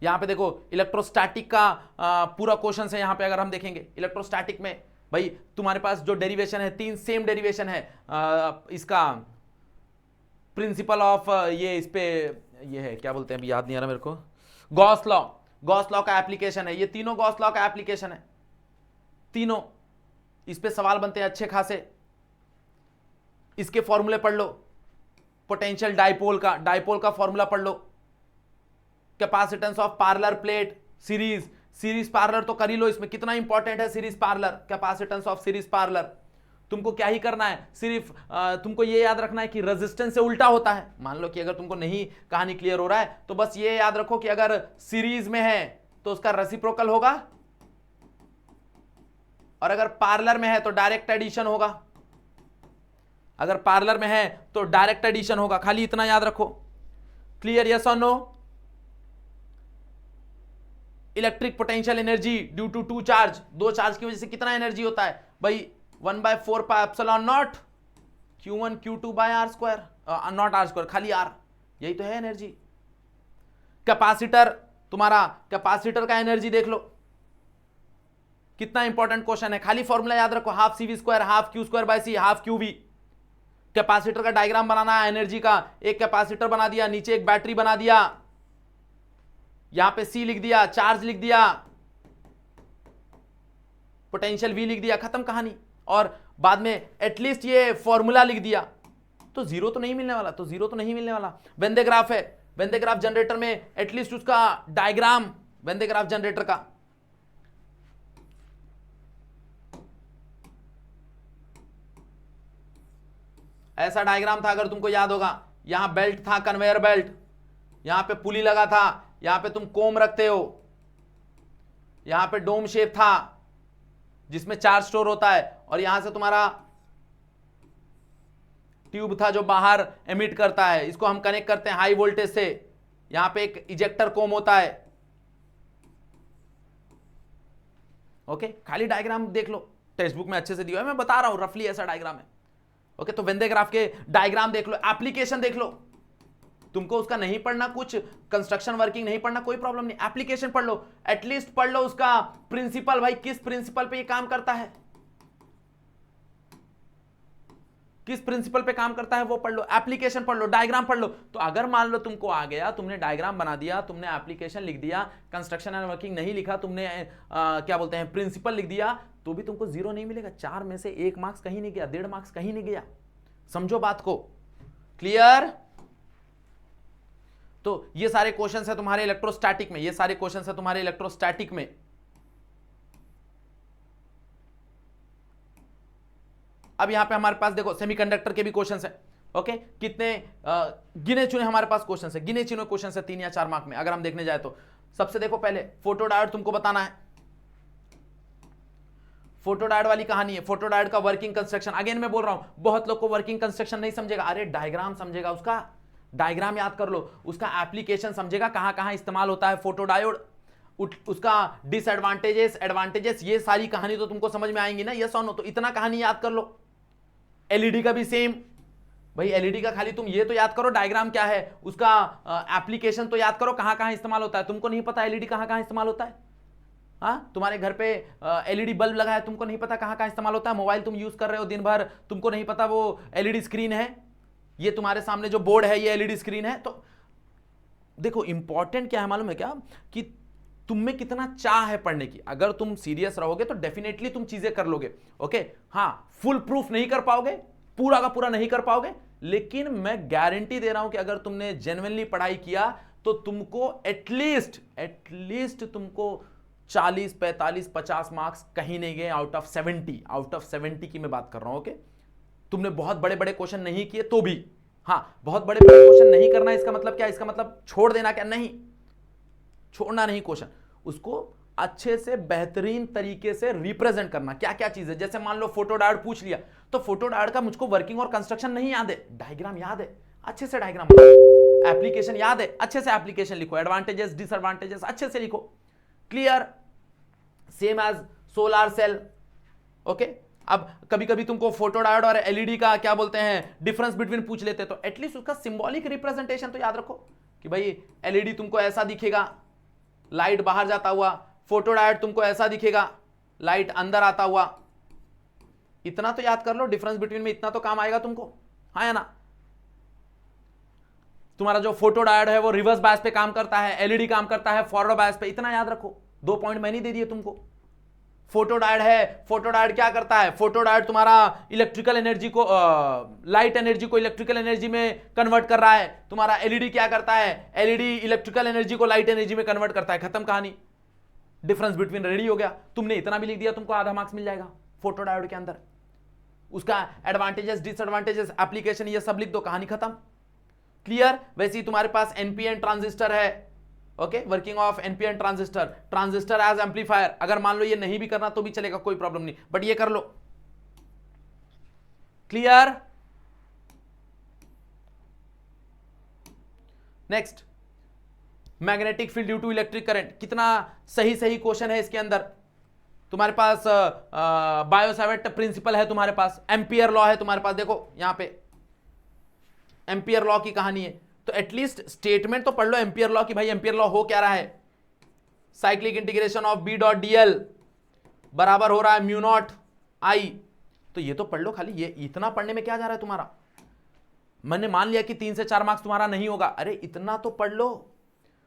यहां पे देखो इलेक्ट्रोस्टैटिक का पूरा क्वेश्चन है, यहां पे अगर हम देखेंगे इलेक्ट्रोस्टैटिक में भाई तुम्हारे पास जो डेरिवेशन है 3 सेम डेरिवेशन है, इसका प्रिंसिपल ऑफ ये इस पे ये है क्या बोलते हैं अभी याद नहीं आ रहा मेरे को, गॉस लॉ, गॉस लॉ का एप्लीकेशन है, ये तीनों गॉस लॉ का एप्लीकेशन है, तीनों इस पे सवाल बनते हैं अच्छे खासे। इसके फॉर्मूले पढ़ लो, पोटेंशियल डाइपोल का फॉर्मूला पढ़ लो, capacitance of parallel plate, series parallel तो कर ही लो, इसमें कितना इंपॉर्टेंट है series parallel, capacitance of series parallel. तुमको क्या ही करना है, सिर्फ तुमको ये याद रखना है कि रेजिस्टेंस से उल्टा होता है। मान लो कि अगर तुमको नहीं कहानी क्लियर हो रहा है तो बस ये याद रखो कि अगर सीरीज में है तो उसका रेसिप्रोकल होगा, और अगर पैरेलल में है तो डायरेक्ट एडिशन होगा, अगर पैरेलल में है तो डायरेक्ट एडिशन होगा, खाली इतना याद रखो। क्लियर, यस और no? Electric potential energy due to two charge, दो चार्ज की वजह से कितना एनर्जी होता है भाई 1/4 pi epsilon naught Q1 Q2 by R square, naught R square, खाली आर, यही तो है एनर्जी। कैपेसिटर, तुम्हारा कैपेसिटर का एनर्जी देख लो, कितना इंपॉर्टेंट क्वेश्चन है, खाली फॉर्मूला याद रखो, half C V square half Q square by C half Q V. Capacitor का डायग्राम बनाना है एनर्जी का, एक कैपेसिटर बना दिया, नीचे एक बैटरी बना दिया, यहां पे सी लिख दिया, चार्ज लिख दिया, पोटेंशियल वी लिख दिया, खत्म कहानी। और बाद में एटलीस्ट ये फॉर्मूला लिख दिया, तो जीरो तो नहीं मिलने वाला, तो जीरो तो नहीं मिलने वाला। वेन दे ग्राफ है, वेन दे ग्राफ जनरेटर में एटलीस्ट उसका diagram, when they graph generator का ऐसा डायग्राम था, अगर तुमको याद होगा, यहां बेल्ट था, कन्वेयर बेल्ट, यहां पे पुली लगा था, यहां पे तुम कोम रखते हो, यहां पे डोम शेप था जिसमें चार्ज स्टोर होता है, और यहां से तुम्हारा ट्यूब था जो बाहर एमिट करता है, इसको हम कनेक्ट करते हैं हाई वोल्टेज से, यहां पे एक इजेक्टर कोम होता है। ओके, खाली डायग्राम देख लो, टेक्स्ट बुक में अच्छे से दिया है, मैं बता रहा हूं रफली ऐसा डायग्राम है। ओके, तो वेन दे ग्राफ के डायग्राम देख लो, एप्लीकेशन देख लो, तुमको उसका नहीं पढ़ना, कुछ कंस्ट्रक्शन वर्किंग नहीं पढ़ना, कोई प्रॉब्लम नहीं, एप्लीकेशन पढ़ लो, एटलीस्ट पढ़ लो उसका प्रिंसिपल, भाई किस प्रिंसिपल पे ये काम करता है, किस प्रिंसिपल पे काम करता है वो पढ़ लो, एप्लीकेशन पढ़ लो, डायग्राम पढ़ लो। तो अगर मान लो तुमको आ गया, तुमने डायग्राम बना दिया, तुमने एप्लीकेशन लिख दिया, कंस्ट्रक्शन एंड वर्किंग नहीं लिखा, तुमने क्या बोलते हैं प्रिंसिपल लिख दिया, तो भी तुमको जीरो नहीं मिलेगा। 4 में से 1 मार्क्स कहीं नहीं गया, 1.5 मार्क्स कहीं नहीं गया, समझो बात को, क्लियर। तो ये सारे क्वेश्चंस है तुम्हारे इलेक्ट्रोस्टैटिक में, ये सारे क्वेश्चंस है तुम्हारे इलेक्ट्रोस्टैटिक में। अब यहां पे हमारे पास देखो सेमीकंडक्टर के भी क्वेश्चंस है। ओके, कितने गिने चुने हमारे पास क्वेश्चंस है, गिने चुने क्वेश्चंस है 3 या 4 मार्क में, अगर हम देखने जाए तो। सबसे देखो पहले फोटोडायोड तुमको बताना है, फोटोडायोड वाली कहानी है, फोटोडायोड का वर्किंग कंस्ट्रक्शन। अगेन मैं बोल रहा हूं, बहुत लोग को वर्किंग कंस्ट्रक्शन नहीं समझेगा, अरे डायग्राम समझेगा, उसका डायग्राम याद कर लो, उसका एप्लीकेशन समझेगा, कहां कहां इस्तेमाल होता है फोटोडायोड, उसका डिसएडवांटेजेस एडवांटेजेस, ये सारी कहानी तो तुमको समझ में आएंगी ना, यस और नो। तो इतना कहानी याद कर लो। एलईडी का भी सेम, भाई एलईडी का खाली तुम ये तो याद करो डायग्राम क्या है, उसका एप्लीकेशन तो याद करो, कहां कहां इस्तेमाल होता है। तुमको नहीं पता एलईडी कहां कहां इस्तेमाल होता है? हाँ, तुम्हारे घर पे एलईडी बल्ब लगा है, तुमको नहीं पता कहां कहां इस्तेमाल होता है। मोबाइल तुम यूज कर रहे हो दिन भर, तुमको नहीं पता वो एलईडी स्क्रीन है, ये तुम्हारे सामने जो बोर्ड है ये एलईडी स्क्रीन है। तो देखो इंपॉर्टेंट क्या है मालूम है क्या, कि तुम में कितना चाह है पढ़ने की। अगर तुम सीरियस रहोगे तो डेफिनेटली तुम चीजें कर लोगे। ओके, हाँ फुल प्रूफ नहीं कर पाओगे, पूरा का पूरा नहीं कर पाओगे, लेकिन मैं गारंटी दे रहा हूं कि अगर तुमने जेन्युइनली पढ़ाई किया तो तुमको एटलीस्ट तुमको 40, 45, 50 मार्क्स कहीं नहीं गए आउट ऑफ 70 की मैं बात कर रहा हूं। ओके, तुमने बहुत बड़े बड़े क्वेश्चन नहीं किए तो भी, हाँ बहुत बड़े बड़े क्वेश्चन नहीं करना इसका मतलब क्या, इसका मतलब छोड़ देना क्या, नहीं छोड़ना नहीं क्वेश्चन, उसको अच्छे से बेहतरीन तरीके से रिप्रेजेंट करना। क्या क्या चीज है, जैसे मान लो फोटोडायोड पूछ लिया, तो फोटोडायोड का मुझको वर्किंग और कंस्ट्रक्शन नहीं याद है, डायग्राम याद है, अच्छे से डायग्राम, एप्लीकेशन याद है, अच्छे से एप्लीकेशन लिखो, एडवांटेजेस डिसएडवांटेजेस अच्छे से लिखो, clear. Same as solar cell. Okay, अब कभी कभी तुमको फोटोडायोड और एलईडी का क्या बोलते हैं डिफरेंस बिटवीन पूछ लेते, तो एटलीस्ट उसका सिंबॉलिक रिप्रेजेंटेशन तो याद रखो कि भाई एलईडी तुमको ऐसा दिखेगा, लाइट बाहर जाता हुआ, फोटोडायोड तुमको ऐसा दिखेगा, लाइट अंदर आता हुआ। इतना तो याद कर लो डिफरेंस बिटवीन में, इतना तो काम आएगा तुमको, हाँ या ना। तुम्हारा जो फोटोडायोड है वो रिवर्स बायस पे काम करता है, एलईडी काम करता है फॉरवर्ड बायस पे, इतना याद रखो। 2 पॉइंट मैंने दे दिए तुमको। फोटोडायोड है, फोटोडायोड क्या करता है, फोटोडायोड तुम्हारा इलेक्ट्रिकल एनर्जी को लाइट एनर्जी को इलेक्ट्रिकल एनर्जी में कन्वर्ट कर रहा है। तुम्हारा एलईडी क्या करता है, एलईडी इलेक्ट्रिकल एनर्जी को लाइट एनर्जी में कन्वर्ट करता है, खत्म कहानी, डिफरेंस बिटवीन रेडी हो गया। तुमने इतना भी लिख दिया, तुमको आधा मार्क्स मिल जाएगा फोटोडायोड के अंदर। उसका एडवांटेजेस डिसएडवांटेजेस एप्लीकेशन ये सब लिख दो, कहानी खत्म, क्लियर। वैसे ही तुम्हारे पास एनपीएन ट्रांजिस्टर है, okay, working of NPN transistor, transistor as amplifier. अगर मान लो ये नहीं भी करना तो भी चलेगा, कोई प्रॉब्लम नहीं, बट ये कर लो, clear. Next magnetic field due to electric current, कितना सही सही क्वेश्चन है इसके अंदर। तुम्हारे पास बायो सावर्ट प्रिंसिपल है, तुम्हारे पास एम्पियर लॉ है तुम्हारे पास, देखो यहां पे एम्पियर लॉ की कहानी है। तो एटलीस्ट स्टेटमेंट तो पढ़ लो एम्पियर लॉ की, भाई एम्पियर लॉ हो क्या रहा है, cyclic integration of B dot DL बराबर हो रहा है म्यू नॉट आई। तो ये तो पढ़ लो खाली, ये इतना पढ़ने में क्या जा रहा है तुम्हारा। मैंने मान लिया कि 3 से 4 मार्क्स तुम्हारा नहीं होगा, अरे इतना तो पढ़ लो।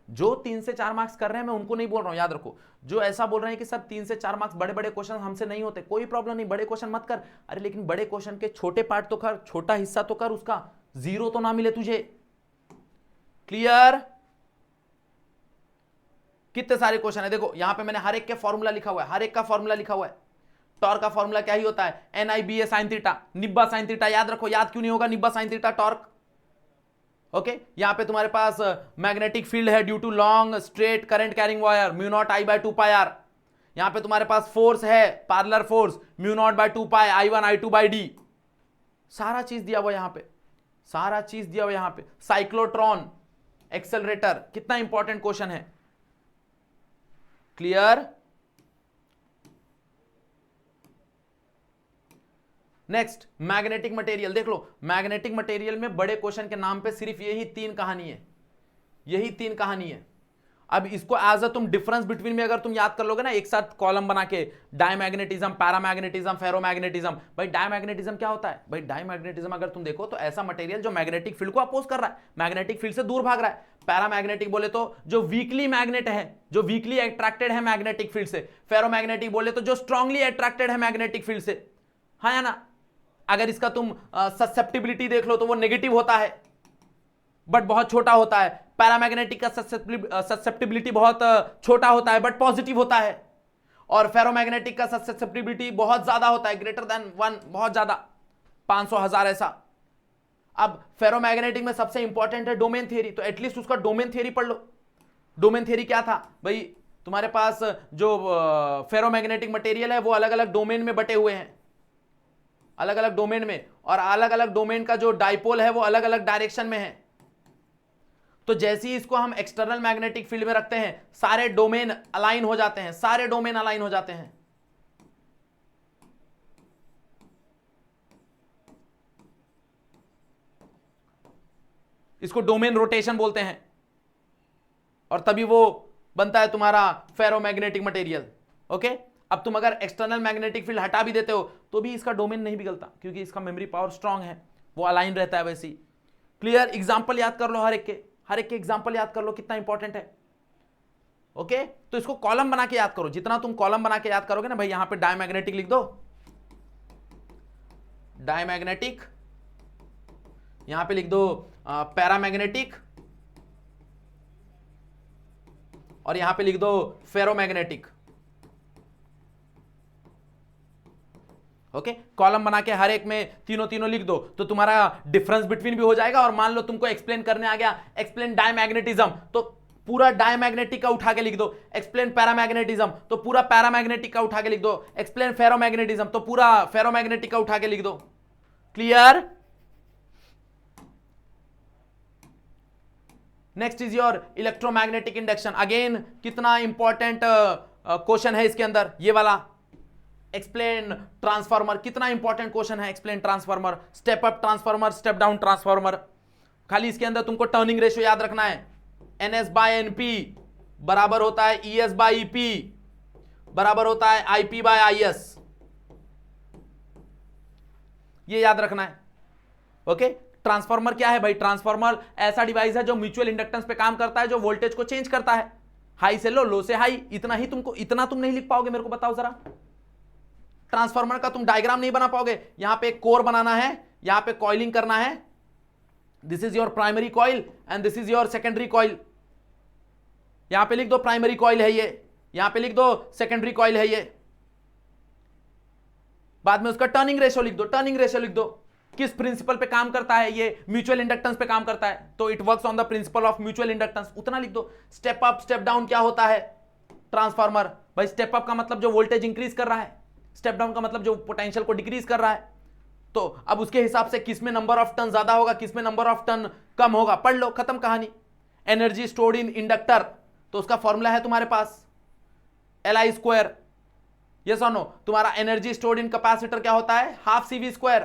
जो 3 से 4 मार्क्स कर रहे हैं मैं उनको नहीं बोल रहा हूं, याद रखो। जो ऐसा बोल रहे हैं कि सर 3 से 4 मार्क्स बड़े बड़े क्वेश्चन हमसे नहीं होते, कोई प्रॉब्लम नहीं, बड़े क्वेश्चन मत कर। अरे लेकिन बड़े क्वेश्चन के छोटे पार्ट तो कर, छोटा हिस्सा तो कर, उसका 0 तो ना मिले तुझे। क्लियर? कितने सारे क्वेश्चन है, देखो यहां पे मैंने हर एक के फॉर्मूला लिखा हुआ है, हर एक का फॉर्मूला लिखा हुआ है। टॉर्क का फॉर्मूला क्या ही होता है, NIBA sin थीटा, निब्बा sin थीटा। याद रखो, याद क्यों नहीं होगा NIBA sin theta torque. Okay, यहां पे तुम्हारे पास मैग्नेटिक फील्ड है due to long straight current carrying wire mu not I by 2 pi R. यहां पे तुम्हारे पास फोर्स है parallel force mu not by 2 pi I1 I2 by D. सारा चीज दिया हुआ यहां पे, सारा चीज दिया हुआ यहां पे। साइक्लोट्रॉन एक्सेलरेटर, कितना इंपॉर्टेंट क्वेश्चन है। क्लियर? नेक्स्ट मैग्नेटिक मटेरियल, देख लो मैग्नेटिक मटेरियल में बड़े क्वेश्चन के नाम पे सिर्फ यही 3 कहानी है, यही 3 कहानी है। अब इसको एज अ तुम डिफरेंस बिटवीन में अगर तुम याद कर लोगे ना एक साथ कॉलम बना के, डायमैग्नेटिज्म, पैरामैग्नेटिज्म, फेरोमैग्नेटिज्म। भाई डायमैग्नेटिज्म क्या होता है, भाई डायमैग्नेटिज्म अगर तुम देखो तो ऐसा मटेरियल जो मैग्नेटिक फील्ड को अपोज कर रहा है, मैग्नेटिक फील्ड से दूर भाग रहा है। पैरामैग्नेटिक बोले तो जो वीकली मैग्नेट है, जो वीकली अट्रैक्टेड है मैग्नेटिक फील्ड से। फेरोमैग्नेटिक बोले तो जो स्ट्रांगली अट्रैक्टेड है मैग्नेटिक फील्ड से। हाँ या ना? अगर इसका तुम ससेप्टिबिलिटी देख लो तो वो नेगेटिव होता है बट बहुत छोटा होता है। पैरामैग्नेटिक का ससेप्टिबिलिटी बहुत छोटा होता है बट पॉजिटिव होता है। और फेरोमैग्नेटिक का ससेप्टिबिलिटी बहुत ज्यादा होता है, ग्रेटर देन 1, बहुत ज्यादा, 500, 1000 ऐसा। अब फेरोमैग्नेटिक में सबसे इंपॉर्टेंट है डोमेन थियरी, तो एटलीस्ट उसका डोमेन थियरी पढ़ लो। डोमेन थियरी क्या था भाई, तुम्हारे पास जो फेरोमैग्नेटिक मटेरियल है वो अलग अलग डोमेन में बटे हुए हैं, अलग अलग डोमेन में, और अलग अलग डोमेन का जो डाइपोल है वो अलग अलग डायरेक्शन में है। तो जैसे ही इसको हम एक्सटर्नल मैग्नेटिक फील्ड में रखते हैं सारे डोमेन अलाइन हो जाते हैं, सारे डोमेन अलाइन हो जाते हैं। इसको डोमेन रोटेशन बोलते हैं और तभी वो बनता है तुम्हारा फेरोमैग्नेटिक मटेरियल। ओके, अब तुम अगर एक्सटर्नल मैग्नेटिक फील्ड हटा भी देते हो तो भी इसका डोमेन नहीं बिगड़ता क्योंकि इसका मेमोरी पावर स्ट्रांग है, वो अलाइन रहता है वैसे ही। क्लियर? एग्जांपल याद कर लो, हर एक के एग्जांपल याद कर लो, कितना इंपॉर्टेंट है। ओके, तो इसको कॉलम बना के याद करो, जितना तुम कॉलम बना के याद करोगे ना भाई। यहां पे डायमैग्नेटिक लिख दो, डायमैग्नेटिक, यहां पे लिख दो पैरामैग्नेटिक, और यहां पे लिख दो फेरोमैग्नेटिक। ओके, कॉलम बना के हर एक में तीनों लिख दो तो तुम्हारा डिफरेंस बिटवीन भी हो जाएगा। और मान लो तुमको एक्सप्लेन करने आ गया, एक्सप्लेन डायमैग्नेटिज्म, तो पूरा डायमैग्नेटिक का उठा के लिख दो। एक्सप्लेन पैरामैग्नेटिज्म तो पूरा पैरामैग्नेटिक का उठा के लिख दो। एक्सप्लेन फेरोमैग्नेटिज्म तो पूरा फेरोमैग्नेटिक का उठा के लिख दो। Clear? Next is your electromagnetic induction. Again कितना इंपॉर्टेंट क्वेश्चन है इसके अंदर, ये वाला। एक्सप्लेन ट्रांसफार्मर, कितना इंपॉर्टेंट क्वेश्चन है explain transformer, step up transformer, step down transformer. खाली इसके अंदर तुमको टर्निंग रेशियो याद रखना है, NS/NP बराबर होता है ES/EP बराबर होता है IP/IS, ये याद रखना है। ओके, ट्रांसफार्मर क्या है भाई, ट्रांसफार्मर ऐसा डिवाइस है जो म्यूचुअल इंडक्टेंस पे काम करता है, जो वोल्टेज को चेंज करता है, हाई से लो, लो से हाई। इतना ही तुमको, इतना तुम नहीं लिख पाओगे, मेरे को बताओ जरा। ट्रांसफार्मर का तुम डायग्राम नहीं बना पाओगे। यहां पे कोर बनाना है, यहां पे कॉइलिंग करना है, this is your primary coil and this is your secondary coil. यहां पे लिख दो प्राइमरी कॉइल है ये, यहां पे लिख दो सेकेंडरी कॉइल है ये। बाद में उसका टर्निंग रेशियो लिख दो, टर्निंग रेशियो लिख दो। किस प्रिंसिपल पे काम करता है ये, म्यूचुअल इंडक्टेंस पे काम करता है, तो it works on the principle of mutual inductance, उतना लिख दो। स्टेप अप स्टेप डाउन क्या होता है ट्रांसफार्मर, भाई स्टेप अप का मतलब जो वोल्टेज इंक्रीज कर रहा है, स्टेप डाउन का मतलब जो पोटेंशियल को डिक्रीज कर रहा है। तो अब उसके हिसाब से किस में नंबर ऑफ टर्न ज्यादा होगा, किस में नंबर ऑफ टर्न कम होगा, पढ़ लो, खत्म कहानी। एनर्जी स्टोर्ड इन इंडक्टर, तो उसका फॉर्मूला है तुम्हारे पास Li²। यस और नो? तुम्हारा एनर्जी स्टोर्ड इन कैपेसिटर क्या होता है? Half CV²।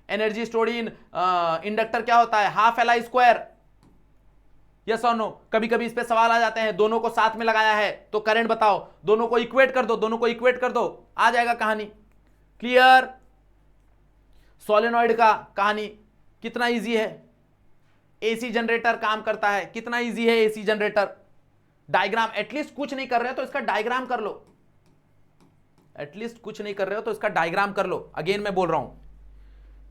Energy stored in inductor क्या होता है? Half Li²। यस और नो? कभी कभी इस पे सवाल आ जाते हैं, दोनों को साथ में लगाया है तो करंट बताओ, दोनों को इक्वेट कर दो, दोनों को इक्वेट कर दो, आ जाएगा कहानी। क्लियर? सोलेनॉइड का कहानी कितना इजी है। एसी जनरेटर काम करता है, कितना इजी है एसी जनरेटर। डायग्राम एटलीस्ट कुछ नहीं कर रहे हो तो इसका डायग्राम कर लो, एटलीस्ट कुछ नहीं कर रहे हो तो इसका डायग्राम कर लो। अगेन मैं बोल रहा हूं,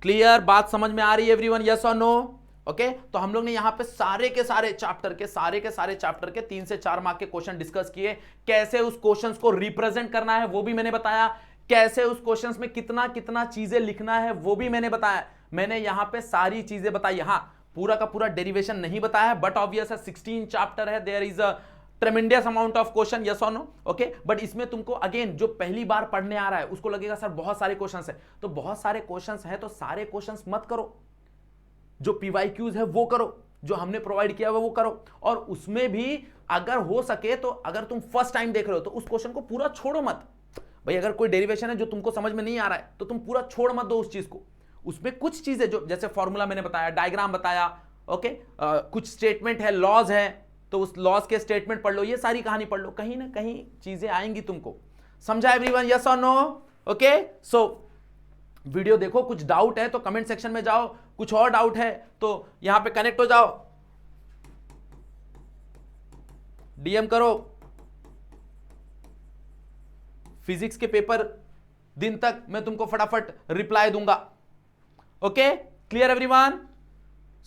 क्लियर? बात समझ में आ रही है एवरीवन? यस और नो? ओके, तो हम लोग ने यहां पे सारे के सारे चैप्टर के 3 से 4 मार्क के क्वेश्चन डिस्कस किए। कैसे उस क्वेश्चंस को रिप्रेजेंट करना है वो भी मैंने बताया, कैसे उस क्वेश्चंस में कितना कितना चीजें लिखना है वो भी मैंने बताया। मैंने यहां पे सारी चीजें बताई। हां, पूरा का पूरा डेरिवेशन नहीं बताया है, बट ऑब्वियस है 16 चैप्टर है, there is a tremendous amount of question, yes और नो? ओके, बट इसमें तुमको अगेन जो पहली बार पढ़ने आ रहा है उसको लगेगा सर बहुत सारे क्वेश्चंस है, तो बहुत सारे क्वेश्चंस है तो सारे क्वेश्चंस मत करो, जो PYQs है वो करो, जो हमने प्रोवाइड किया हुआ वो करो। और उसमें भी अगर हो सके तो अगर तुम फर्स्ट टाइम देख रहे हो तो उस क्वेश्चन को पूरा छोड़ो मत भाई। अगर कोई डेरिवेशन है जो तुमको समझ में नहीं आ रहा है तो तुम पूरा छोड़ मत दो उस चीज को। उसमें कुछ चीजें जो जैसे फॉर्मूला मैंने बताया, डायग्राम बताया, ओके, कुछ स्टेटमेंट है, लॉज है, तो उस लॉज के स्टेटमेंट पढ़ लो, ये सारी कहानी पढ़ लो, कहीं ना कहीं चीजें आएंगी तुमको। समझा एवरीवन? यस और नो? ओके, सो वीडियो देखो, कुछ डाउट है तो कमेंट सेक्शन में जाओ, कुछ और डाउट है तो यहां पे कनेक्ट हो जाओ, DM करो। फिजिक्स के पेपर दिन तक मैं तुमको फटाफट रिप्लाई दूंगा। Okay, clear everyone?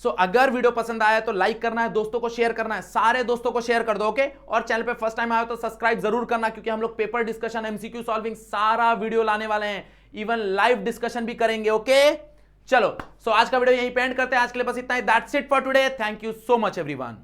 सो अगर वीडियो पसंद आया तो लाइक करना है, दोस्तों को शेयर करना है, सारे दोस्तों को शेयर कर दो। ओके, और चैनल पे फर्स्ट टाइम आए तो सब्सक्राइब जरूर करना, क्योंकि हम लोग पेपर डिस्कशन, MCQ सॉल्विंग सारा वीडियो लाने वाले हैं, इवन लाइव डिस्कशन भी करेंगे। ओके, चलो, सो आज का वीडियो यहीं पे एंड करते हैं। आज के लिए बस इतना ही। That's it for today. Thank you so much everyone.